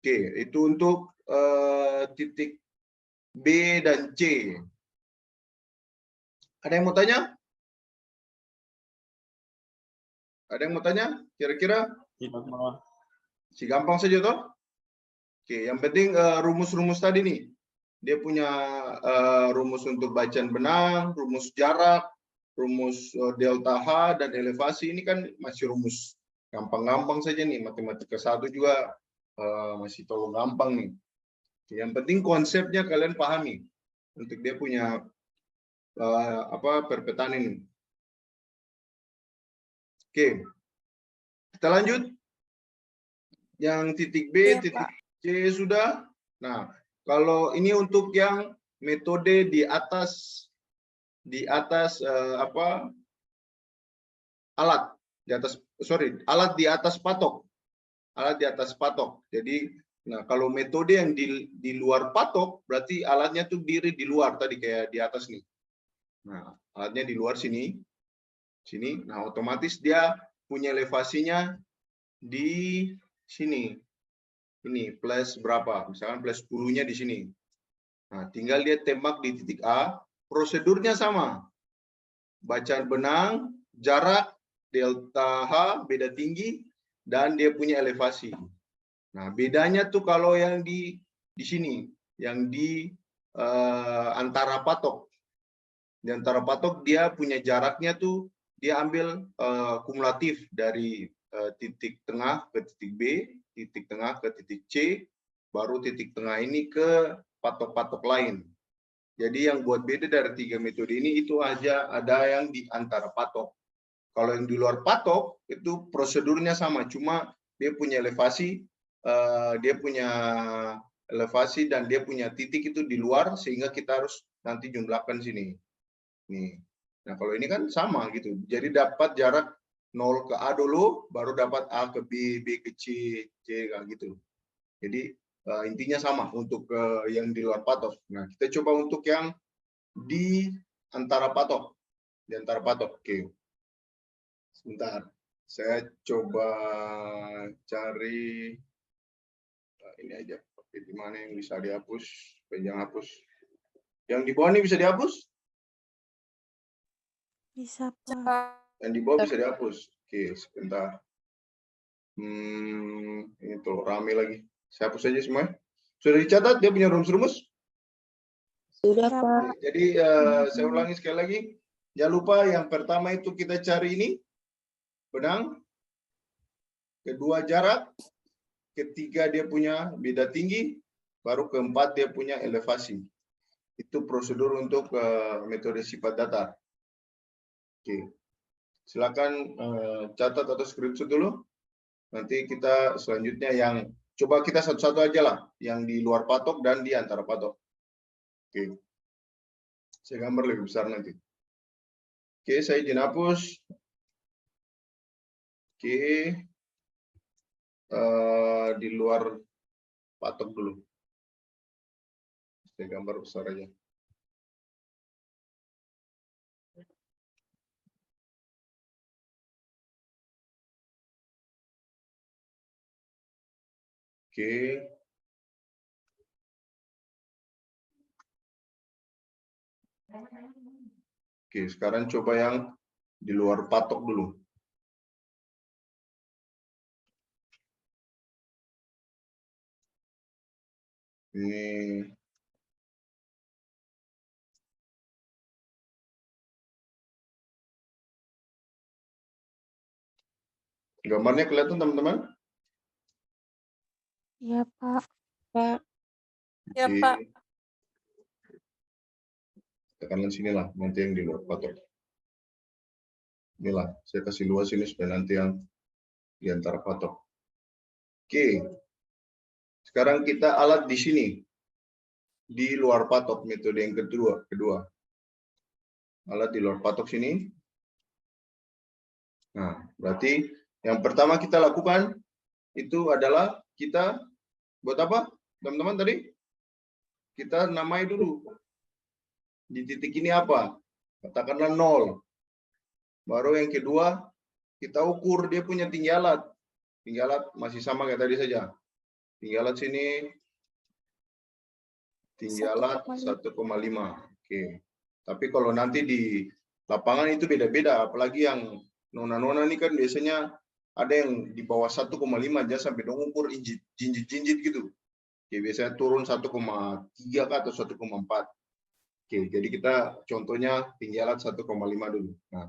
Oke, itu untuk titik B dan C. Ada yang mau tanya? Ada yang mau tanya? Kira-kira? Si gampang saja toh. Oke, yang penting rumus-rumus tadi nih. Dia punya rumus untuk bacaan benang, rumus jarak, rumus delta H dan elevasi. Ini kan masih rumus gampang-gampang saja nih. Matematika 1 juga masih tolong gampang nih. Yang penting konsepnya kalian pahami untuk dia punya perpetaan ini. Oke. Kita lanjut. Yang titik B, Iya, titik C sudah. Nah, kalau ini untuk yang metode di atas alat di atas patok. Alat di atas patok. Jadi, nah kalau metode yang di luar patok, berarti alatnya tuh diri di luar tadi kayak di atas nih. Nah, alatnya di luar sini. Nah, otomatis dia punya elevasinya di sini. Ini plus berapa? Misalkan plus 10-nya di sini. Nah, tinggal dia tembak di titik A. Prosedurnya sama. Bacaan benang, jarak, delta H, beda tinggi, dan dia punya elevasi. Nah, bedanya tuh kalau yang di sini, yang di antara patok. Di antara patok dia punya jaraknya tuh, dia ambil kumulatif dari titik tengah ke titik B, titik tengah ke titik C, baru titik tengah ini ke patok-patok lain. Jadi yang buat beda dari 3 metode ini itu aja ada yang di antara patok. Kalau yang di luar patok itu prosedurnya sama, cuma dia punya elevasi dia punya elevasi dan dia punya titik itu di luar, sehingga kita harus nanti jumlahkan sini. Nih. Nah, kalau ini kan sama gitu. Jadi dapat jarak 0 ke A dulu, baru dapat A ke B, B ke C, C kayak gitu. Jadi intinya sama untuk yang di luar patok. Nah, kita coba untuk yang di antara patok. Di antara patok. Oke. Sebentar. Saya coba cari ini aja. Oke, di mana yang bisa dihapus? Jangan hapus. Yang di bawah ini bisa dihapus? Bisa, Pak. Yang di bawah bisa dihapus. Oke, sebentar. Ini tuh rame lagi. Saya hapus aja semua. Sudah dicatat dia punya rumus-rumus? Sudah, Ya, Pak. Jadi saya ulangi sekali lagi. Jangan lupa yang pertama itu kita cari ini benang. Kedua jarak. Ketiga dia punya beda tinggi. Baru keempat dia punya elevasi. Itu prosedur untuk metode sifat datar. Oke. Silakan catat atau screenshot dulu. Nanti kita selanjutnya yang coba kita satu-satu aja lah, yang di luar patok dan di antara patok. Oke. Saya gambar lebih besar nanti. Oke, saya izin hapus. Oke. Di luar patok dulu. Saya gambar besar aja. Oke. Oke, sekarang coba yang di luar patok dulu. Ini gambarnya kelihatan teman-teman? Iya, Pak. Ya, Oke. Pak. Tekankan sini lah, nanti yang di luar patok. Inilah, saya kasih luas ini supaya nanti yang di antara patok. Oke. Sekarang kita alat di sini. Di luar patok, metode yang kedua. Alat di luar patok sini. Nah, berarti yang pertama kita lakukan itu adalah kita buat apa, teman-teman tadi? Kita namai dulu. Di titik ini apa? Katakanlah 0. Baru yang kedua, kita ukur dia punya tinggi alat. Tinggi alat masih sama kayak tadi saja. Tinggi alat sini, tinggi alat 1,5. Oke. Tapi kalau nanti di lapangan itu beda-beda. Apalagi yang nona-nona ini kan biasanya ada yang di bawah 1,5 aja sampai dong ukur jinjit-jinjit gitu. Oke, biasanya turun 1,3 atau 1,4. Oke, jadi kita contohnya tinggi alat 1,5 dulu. Nah,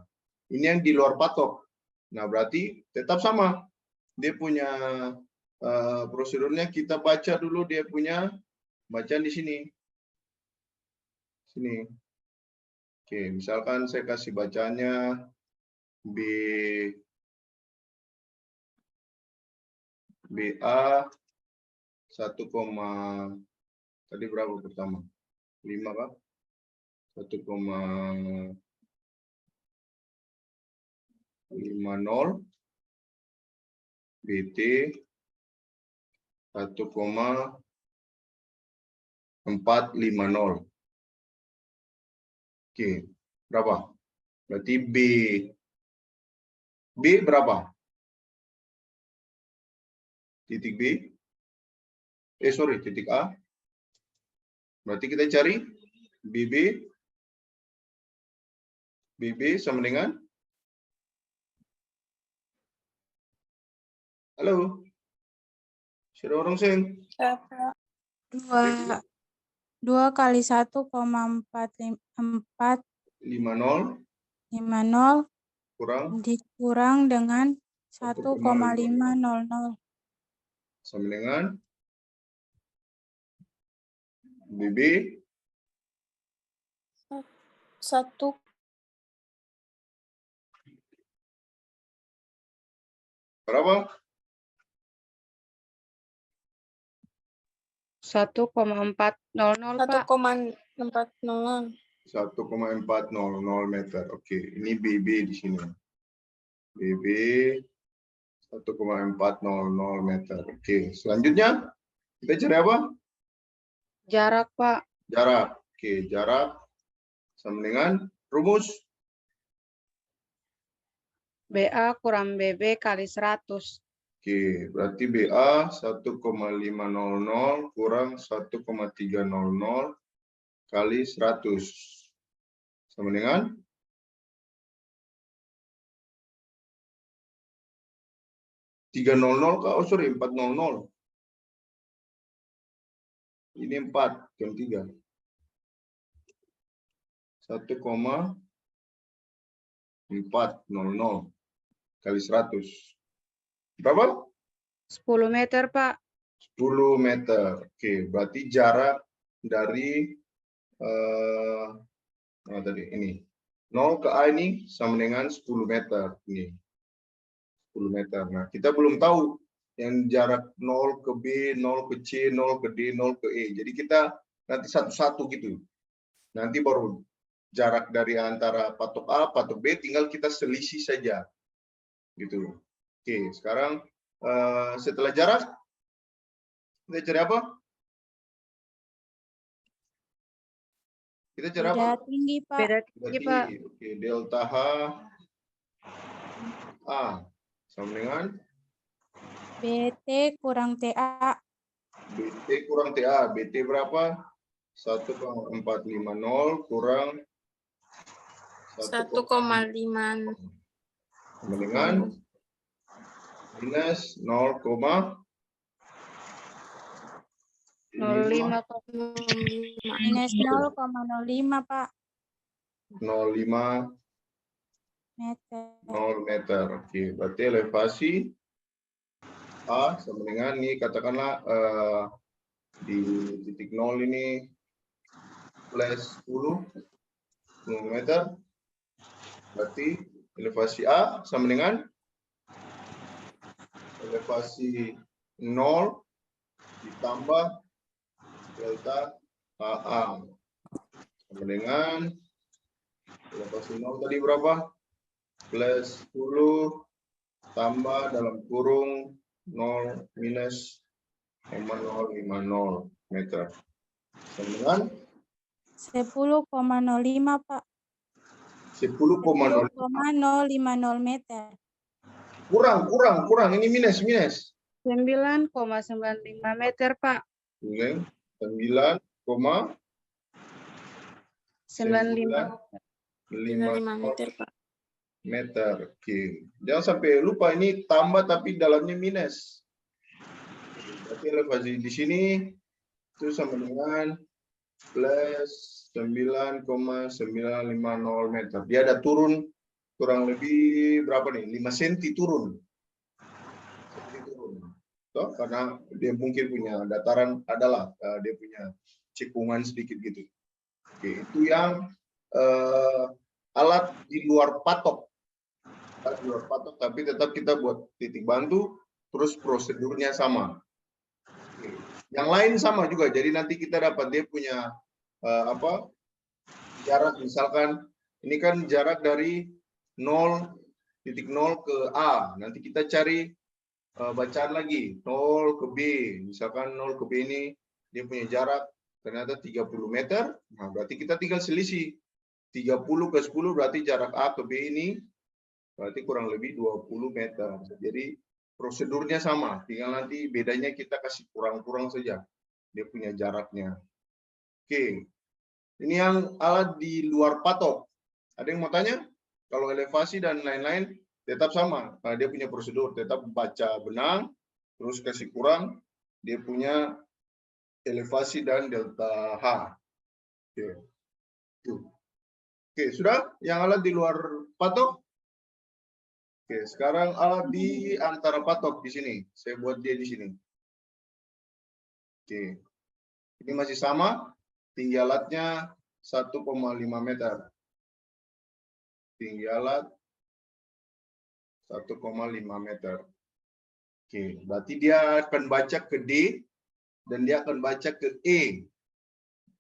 ini yang di luar patok. Nah, berarti tetap sama. Dia punya prosedurnya, kita baca dulu dia punya bacaan di sini. Sini. Oke, misalkan saya kasih bacaannya BA 1, tadi berapa pertama? 5 kan? 1,50 BT 1,450. Oke, berapa? Berarti B berapa? Titik B. Sorry, titik A. Berarti kita cari BB sama dengan, halo, sudah orang sing? 2 kali 1,450 kurang dikurang dengan 1,500 sama dengan BB 1. berapa? 1,400 Pak. 1,400. 1,400 meter. Oke, ini BB di sini. BB 1,400 meter. Oke, selanjutnya kita cari apa? Jarak Pak. Jarak. Oke, jarak sama dengan rumus BA kurang BB kali 100. Oke, berarti BA 1,500 kurang 1,300 kali 100 sama dengan 300 kah? Oh sorry, 400. Ini 4, yang 3. 1,400 kali 100. Berapa? 10 meter Pak. 10 meter. Oke, berarti jarak dari tadi ini 0 ke A ini sama dengan 10 meter. Ini 10 meter. Nah, kita belum tahu yang jarak 0 ke B, 0 ke C, 0 ke D, 0 ke E. Jadi kita nanti satu-satu gitu. Nanti baru jarak dari antara patok A, patok B tinggal kita selisih saja. Gitu. Oke, sekarang setelah jarak kita cari apa? Kita cari apa? Beda tinggi, Pak. Beda tinggi Pak. Oke, delta H A sama dengan BT kurang TA. BT kurang TA. BT berapa? 1,450 kurang 1,5. sama dengan minus 0,05 05 Pak. Minus 0,05, Pak. 05 Meter. 0 meter. Oke, berarti elevasi A sama dengan ini katakanlah di titik 0 ini plus 10 meter. Berarti elevasi A sama dengan elevasi 0 ditambah delta AA sama dengan elevasi 0 tadi berapa? Plus 10 tambah dalam kurung 0 minus 0,050 meter. Sama dengan 10,05, Pak. 10,0. 10,050 meter. Kurang. Ini minus. 9,95 meter Pak. 9,95 meter, Pak. meter. Oke. Jangan sampai lupa ini tambah tapi dalamnya minus. Berarti elevasi di sini itu sama dengan plus 9,950 meter. Dia ada turun kurang lebih berapa nih? 5 cm turun. So, karena dia mungkin punya dataran adalah dia punya cekungan sedikit gitu. Oke, itu yang alat di luar patok. Alat di luar patok, tapi tetap kita buat titik bantu, terus prosedurnya sama. Oke. Yang lain sama juga. Jadi nanti kita dapat dia punya jarak, misalkan ini kan jarak dari 0,0 ke A. Nanti kita cari bacaan lagi 0 ke B. Misalkan 0 ke B ini dia punya jarak ternyata 30 meter. Nah, berarti kita tinggal selisih 30 ke 10 berarti jarak A ke B ini berarti kurang lebih 20 meter. Jadi prosedurnya sama, tinggal nanti bedanya kita kasih kurang-kurang saja dia punya jaraknya. Oke. Ini yang alat di luar patok. Ada yang mau tanya? Kalau elevasi dan lain-lain tetap sama. Nah, dia punya prosedur, tetap baca benang, terus kasih kurang, dia punya elevasi dan delta H. Oke. Oke, sudah? Yang alat di luar patok? Oke, sekarang alat di antara patok di sini. Saya buat dia di sini. Oke. Ini masih sama, tinggi alatnya 1,5 meter. Tinggi alat 1,5 meter. Oke, berarti dia akan baca ke D dan dia akan baca ke E.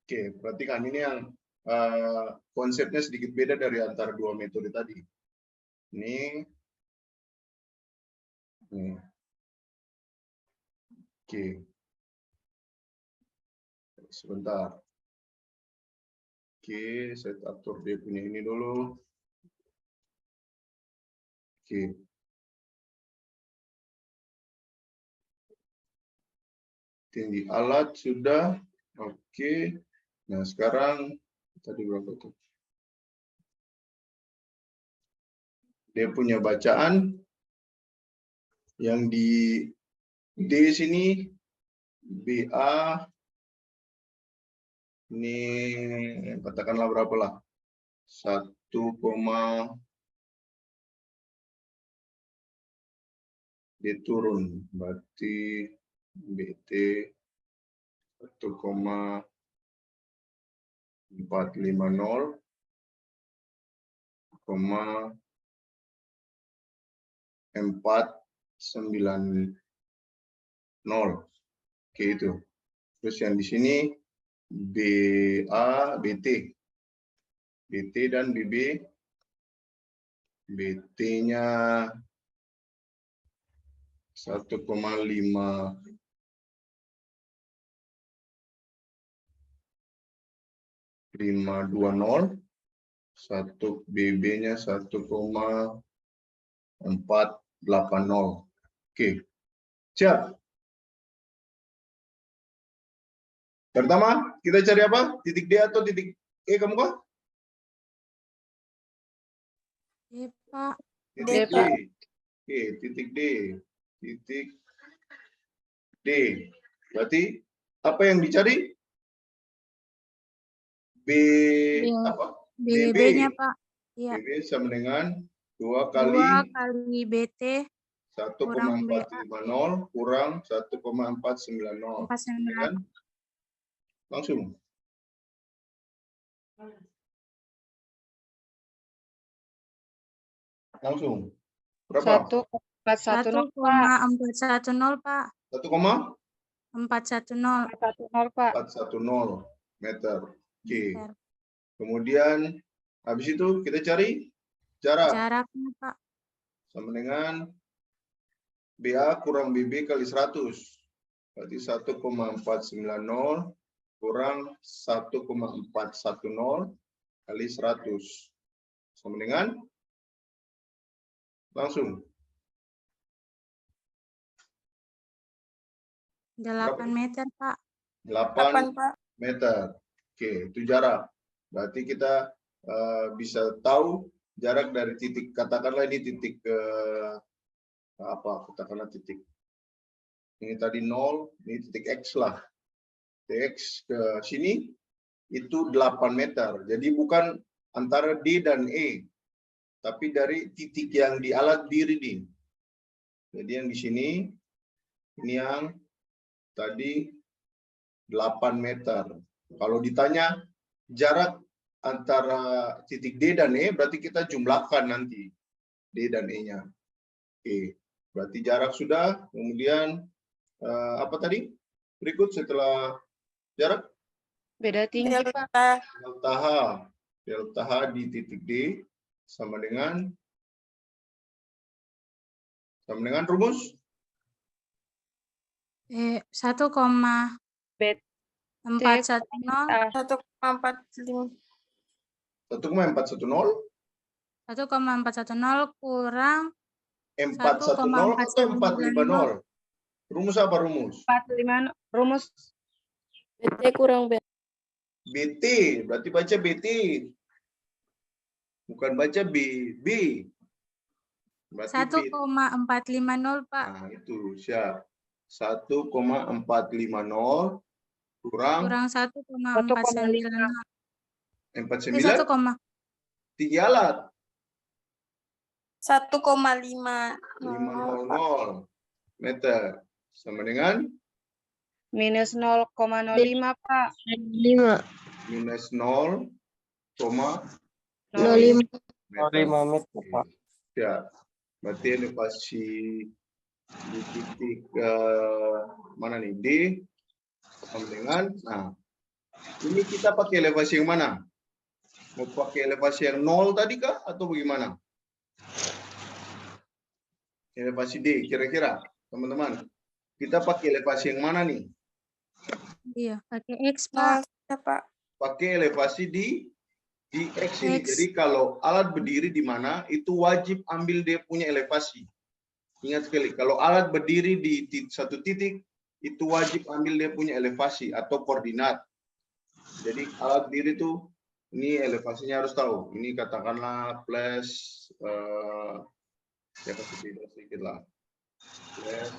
Oke, perhatikan ini yang konsepnya sedikit beda dari antara dua metode tadi. Ini. Oke. Sebentar. Oke, saya atur dia punya ini dulu. Oke. Tinggi alat sudah. Oke. Nah, sekarang tadi berapa tuh? Dia punya bacaan yang di D sini BA ini katakanlah berapa lah? 1, dia turun berarti BT 1,450 490. Oke, itu. Terus yang di sini BA, BT dan BB. BT-nya 1,5 520, 1 BB-nya 1,480. Oke, siap. Pertama, kita cari apa? Titik D atau titik E kamu kah? D, Pak. Titik D. Oke, titik D. Titik D. Berarti apa yang dicari? Apa? BB-nya, Pak. Iya. BB sama dengan 2 2 kali kali BT 1,450 kurang 1,490. 490. Kan? Langsung. Langsung. Berapa? 1,410 Pak. 1,410, Pak. 1,410 410. 410 Pak. meter. Oke. Meter. Kemudian habis itu kita cari jarak. Jaraknya, Pak. Sama dengan BA kurang BB kali 100. Berarti 1,490 kurang 1,410 kali 100. Sama dengan langsung 8 meter, Pak. 8 Pak. meter. Oke, itu jarak. Berarti kita bisa tahu jarak dari titik, katakanlah ini titik apa? Katakanlah titik ini tadi 0, ini titik X lah. X ke sini itu 8 meter. Jadi bukan antara D dan E, tapi dari titik yang di alat diri ini. Jadi yang di sini, ini yang tadi 8 meter. Kalau ditanya jarak antara titik D dan E, berarti kita jumlahkan nanti D dan E-nya. Oke, berarti jarak sudah. Kemudian apa tadi? Berikut setelah jarak? Beda tinggi Pak. Delta H di titik D sama dengan rumus 1,410 1,45. 1,410 1,410 kurang 410 atau 450. Rumus apa rumus? 45 rumus BT kurang BT, berarti baca BT. Bukan baca B. Berarti 1,450, Pak. Nah, itu siap. 1,450 kurang 1,490. 49 tinggi alat 1,500 meter sama dengan minus 0,05 Pak. minus 0,05 meter, Pak. Ya, berarti elevasi di titik mana nih D sama dengan, nah, ini kita pakai elevasi yang mana? Mau pakai elevasi yang 0 tadi kah? Atau bagaimana? Elevasi D, kira-kira, teman-teman. Kita pakai elevasi yang mana nih? Iya, pakai X, Pak. Pakai elevasi di X ini. Jadi kalau alat berdiri di mana, itu wajib ambil dia punya elevasi. Ingat sekali, kalau alat berdiri di satu titik, itu wajib ambil dia punya elevasi atau koordinat. Jadi alat berdiri itu, ini elevasinya harus tahu. Ini katakanlah plus, ya kasih sedikit lah. Plus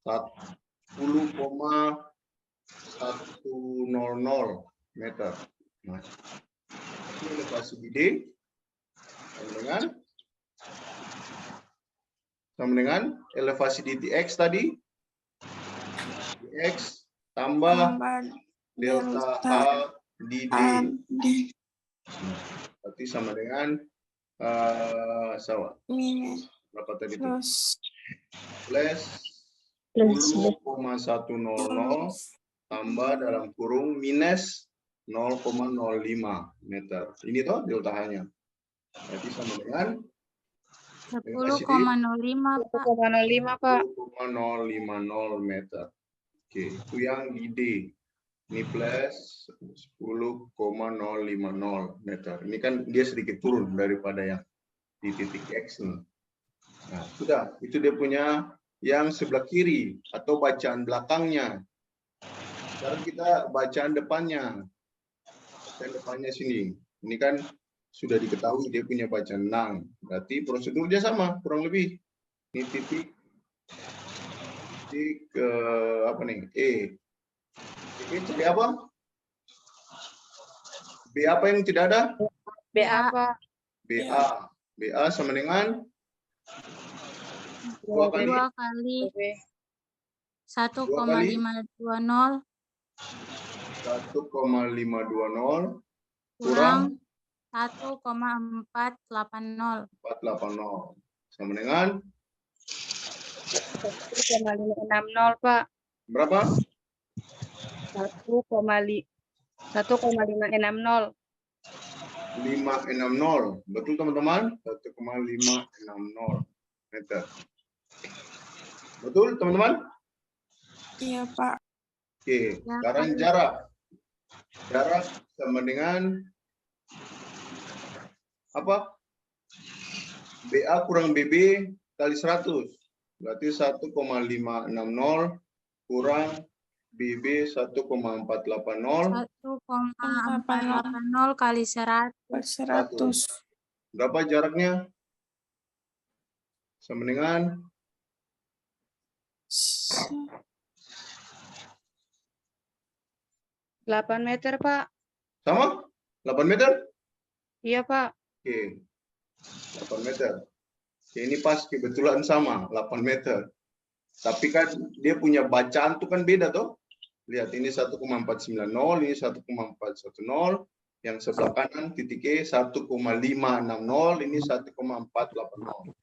10,100 meter. Nah, ini elevasi di D sama dengan elevasi di X tadi, X tambah delta H di D. Berarti sama dengan berapa tadi itu? Plus 10,100 tambah dalam kurung minus 0,05 meter. Ini toh delta H-nya. Berarti sama dengan 10,05, Pak. 10,05, Pak. 10,050 meter. Oke, itu yang di D. Ini plus 10,050 meter. Ini kan dia sedikit turun daripada yang di titik X nih. Nah, sudah. Itu dia punya yang sebelah kiri atau bacaan belakangnya. Sekarang kita bacaan depannya. Bacaan depannya sini. Ini kan sudah diketahui dia punya bacaan 6. Berarti prosedurnya sama, kurang lebih. Ini titik apa nih? E. Ini cari apa? B apa yang tidak ada? BA, Pak. BA. BA sama dengan 2 kali 1,520 1,520 kurang 1,480. 480 sama dengan 1,560, Pak. berapa? 1,560. 560. Betul teman-teman? 1,560 meter. Betul teman-teman? Iya, Pak. Oke, sekarang jarak. Jarak sama dengan apa? BA kurang BB kali 100. Berarti 1,560 kurang BB 1,480. 1,480 kali 100. Berapa jaraknya? Sama dengan 8 meter, Pak. sama? 8 meter? Iya, Pak. Oke. 8 meter. Oke, ini pas kebetulan sama, 8 meter. Tapi kan dia punya bacaan tuh kan beda toh. Lihat ini 1,490, ini 1,410, yang sebelah kanan titik E 1,560, ini 1,480.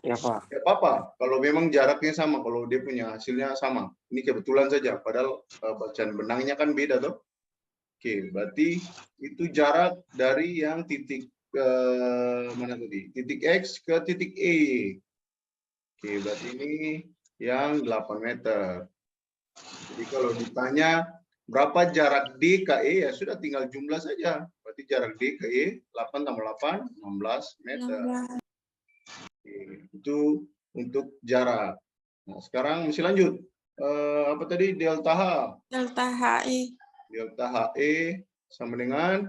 Ya, Pak. Ya apa-apa, kalau memang jaraknya sama, kalau dia punya hasilnya sama. Ini kebetulan saja, padahal bacaan benangnya kan beda toh. Oke, berarti itu jarak dari yang titik mana tadi? Titik X ke titik E. Oke, berarti ini yang 8 meter. Jadi kalau ditanya berapa jarak D ke E, ya sudah tinggal jumlah saja. Berarti jarak D ke E, 8 tambah 8, 16 meter. Oke, itu untuk jarak. Nah, sekarang mesti lanjut. Apa tadi? Delta H. Delta HE. Delta HE sama dengan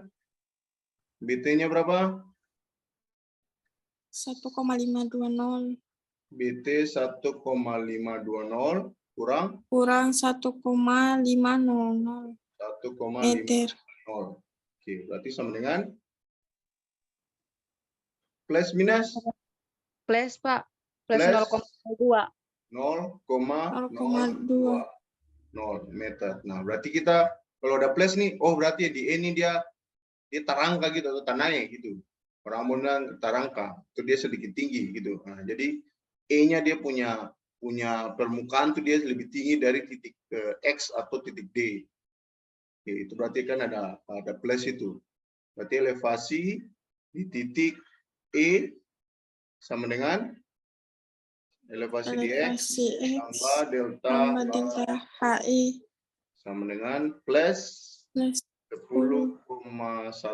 BT-nya berapa? 1,520 BT 1,520 kurang 1,500 1,500. meter. Oke, berarti sama dengan plus minus Plus, Pak. Plus Plus. 0,2. 0,020 meter. Nah, berarti kita kalau ada plus nih, oh berarti di E ini dia tarangka gitu atau tanahnya gitu. Orang bilang tarangka, itu dia sedikit tinggi gitu. Nah, jadi E-nya dia punya punya permukaan tuh dia lebih tinggi dari titik X atau titik D. Oke, itu berarti kan ada plus itu. Berarti elevasi di titik E sama dengan elevasi di X tambah delta HI sama dengan plus plus 10,100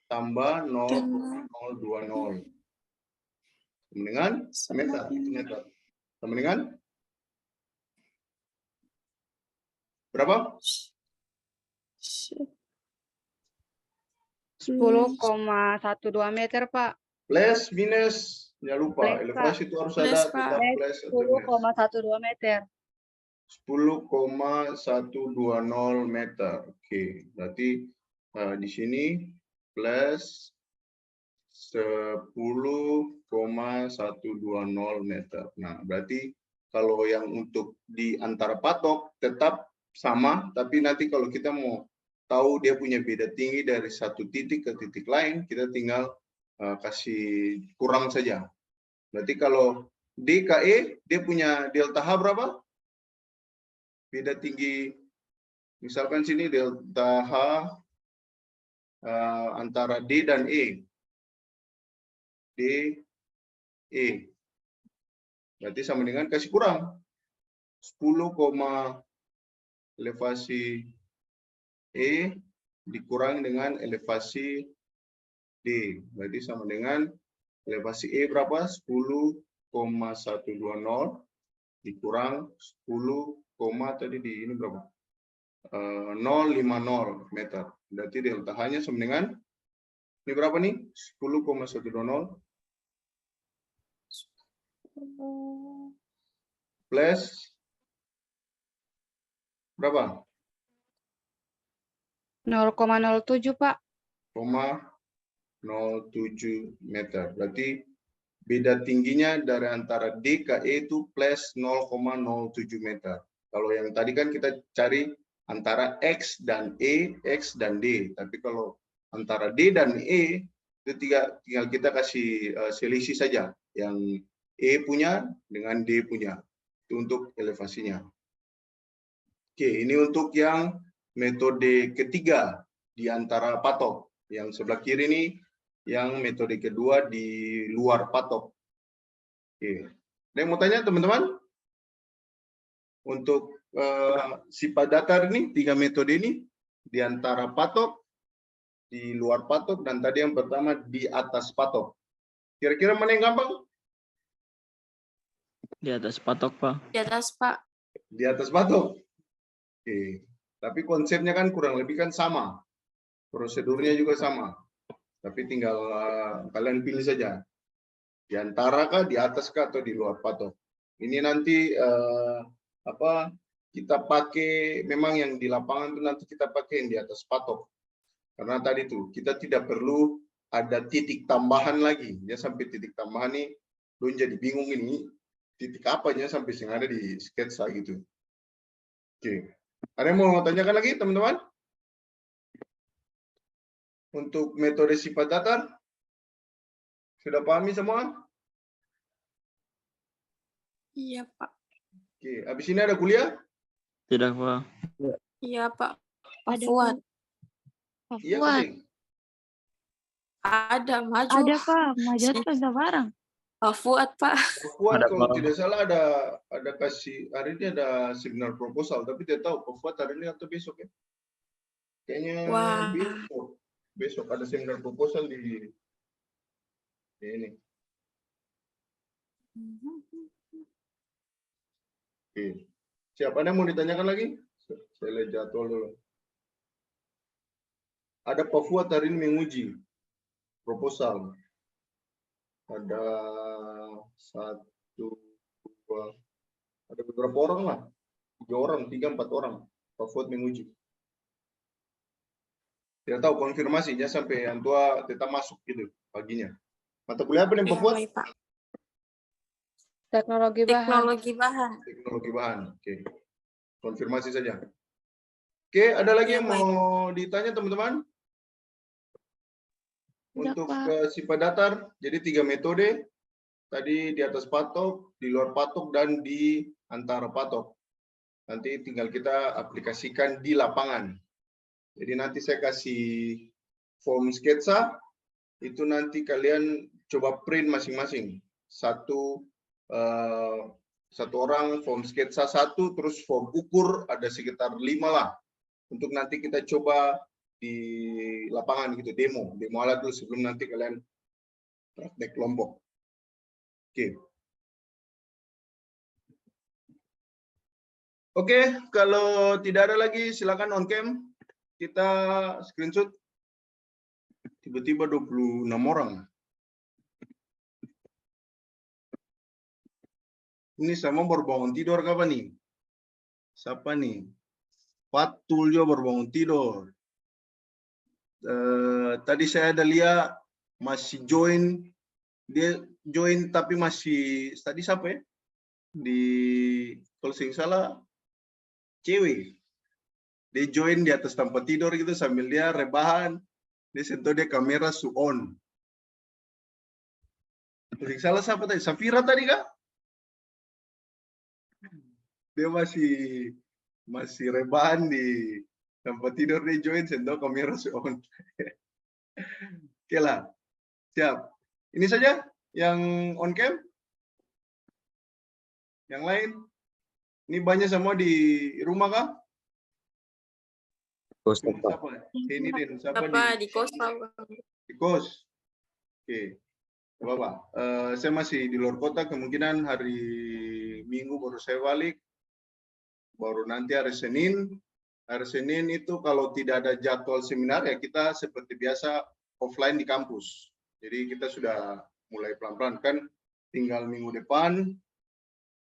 tambah 0,020 sama dengan meter. Itu meter. Sama dengan berapa? 10,12 meter, Pak. Plus minus, jangan lupa Plus, elevasi itu harus Plus, ada Pak. tetap plus atau minus. 10,12 meter. 10,120 meter. Oke, berarti di sini plus 10,120 meter. Nah, berarti kalau yang untuk di antara patok tetap sama, tapi nanti kalau kita mau tahu dia punya beda tinggi dari satu titik ke titik lain, kita tinggal kasih kurang saja. Berarti kalau DKE dia punya delta H berapa? Beda tinggi, misalkan sini delta H antara D dan E. D, E. Berarti sama dengan kasih kurang 10, elevasi E dikurangi dengan elevasi D. Berarti sama dengan elevasi E berapa? 10,120 dikurang 10, tadi di ini berapa? 050 meter. Berarti delta H-nya sama dengan ini berapa nih? 10,120 plus berapa? 0,07, Pak. 0,07 meter. Berarti beda tingginya dari antara D ke E itu plus 0,07 meter. Kalau yang tadi kan kita cari antara X dan E, X dan D. Tapi kalau antara D dan E, itu tinggal kita kasih selisih saja. Yang E punya dengan D punya. Itu untuk elevasinya. Oke, ini untuk yang metode ketiga di antara patok. Yang sebelah kiri ini yang metode kedua di luar patok. Oke. Ada yang mau tanya teman-teman? Untuk sifat datar ini, 3 metode ini di antara patok, di luar patok, dan tadi yang pertama di atas patok. Kira-kira mana yang gampang? Di atas patok, Pak. Di atas, Pak. Di atas patok. Oke. Tapi konsepnya kan kurang lebih kan sama. Prosedurnya juga sama. Tapi tinggal kalian pilih saja. Di antara kah, di atas kah, atau di luar patok. Ini nanti kita pakai, memang yang di lapangan itu nanti kita pakai yang di atas patok. Karena tadi tuh kita tidak perlu ada titik tambahan lagi. Ya sampai titik tambahan nih, belum jadi bingung ini titik apanya sampai yang ada di sketsa gitu. Oke. Ada yang mau tanyakan lagi teman-teman? Untuk metode sifat datar? Sudah pahami semua? Iya, Pak. Oke, habis ini ada kuliah? Tidak, Pak. Iya, Pak. Pak Ada, Fuad. Iya, Kucing. Ada, maju. Ada, Pak. Maju sudah bareng. Pak Fuad, Pak. Puan Ada, kalau Pak. tidak salah ada kasih hari ini ada seminar proposal, tapi tidak tahu Puan hari ini atau besok ya. Kayaknya Wah. besok ada seminar proposal di ini. Oke. Siapa yang mau ditanyakan lagi? Saya lihat jadwal dulu. Ada Pak Fuad hari ini menguji proposal. Ada 1, 2, ada beberapa orang lah. 3 orang, 3, 4 orang. Pak Fuad menguji. Tidak tahu konfirmasinya sampai yang tua tetap masuk gitu paginya. Mata kuliah apa nih Pak Fuad? Baik, Pak. Teknologi bahan. Teknologi bahan. Teknologi bahan. Oke. Konfirmasi saja. Oke, ada lagi yang mau ditanya teman-teman? Udah, Untuk Pak. sifat datar, jadi 3 metode. tadi di atas patok, di luar patok, dan di antara patok. Nanti tinggal kita aplikasikan di lapangan. Jadi nanti saya kasih form sketsa, itu nanti kalian coba print masing-masing. Satu orang form sketsa 1, terus form ukur ada sekitar 5 lah. Untuk nanti kita coba di lapangan gitu, demo alat dulu sebelum nanti kalian praktek kelompok. Oke, kalau tidak ada lagi silakan on cam. Kita screenshot. Tiba-tiba 26 orang. Ini sama baru bangun tidur kapan nih? Siapa nih? Fatul juga baru bangun tidur. Tadi saya ada lihat masih join. Dia join tapi masih tadi siapa ya? Di kalau sing salah cewek. Dia join di atas tempat tidur gitu sambil dia rebahan. Dia sentuh dia kamera su on. Kalau sing salah siapa tadi? Safira tadi kah? Dia masih rebahan di tempat tidur, dia join sentuh kamera su on. Oke lah. Siap. Ini saja yang on cam. Yang lain? Ini banyak semua di rumah kah? Siapa? Ini Den, siapa di kos, Pak. di kos? Oke. Bapak, saya masih di luar kota, kemungkinan hari Minggu baru saya balik. Baru nanti hari Senin. Hari Senin itu kalau tidak ada jadwal seminar ya kita seperti biasa offline di kampus. Jadi kita sudah mulai pelan-pelan kan, tinggal minggu depan.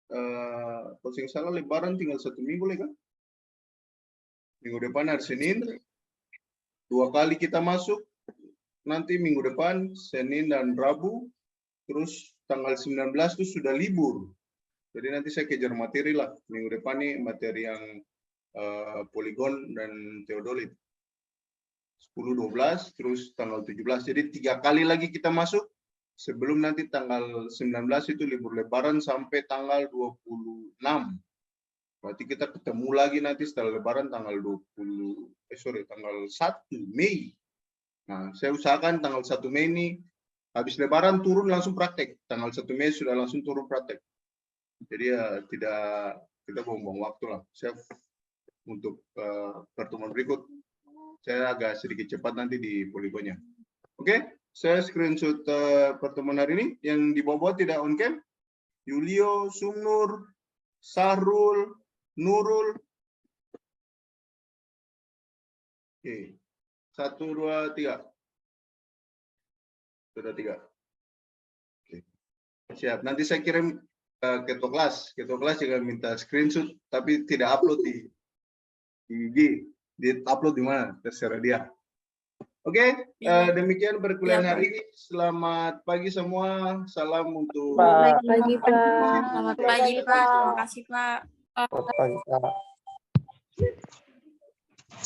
Kalau sing salah Lebaran tinggal 1 minggu lagi kan? Minggu depan hari Senin 2 kali kita masuk. Nanti minggu depan Senin dan Rabu. Terus tanggal 19 itu sudah libur. Jadi nanti saya kejar materi lah. Minggu depan nih materi yang poligon dan teodolit. 10-12 terus tanggal 17. Jadi 3 kali lagi kita masuk. Sebelum nanti tanggal 19 itu libur Lebaran sampai tanggal 26. Berarti kita ketemu lagi nanti setelah Lebaran tanggal tanggal 1 Mei. Nah, saya usahakan tanggal 1 Mei ini habis Lebaran turun langsung praktek. Tanggal 1 Mei sudah langsung turun praktek. Jadi ya tidak kita buang-buang waktu lah. Saya untuk pertemuan berikut saya agak sedikit cepat nanti di poligonnya. Oke? Saya screenshot pertemuan hari ini. Yang di bawah tidak on cam. Yulio, Sumnur, Sahrul, Nurul. Oke. 1, 2, 3. Sudah 3. Oke. Siap. Nanti saya kirim ke ketua kelas. Ketua kelas juga minta screenshot, tapi tidak upload di IG. Di upload di mana? Terserah dia. Oke, demikian perkuliahan hari ini. Selamat pagi semua. Salam untuk Pagi, Pak. Selamat pagi, Pak. Terima kasih, Pak. Selamat pagi, Pak.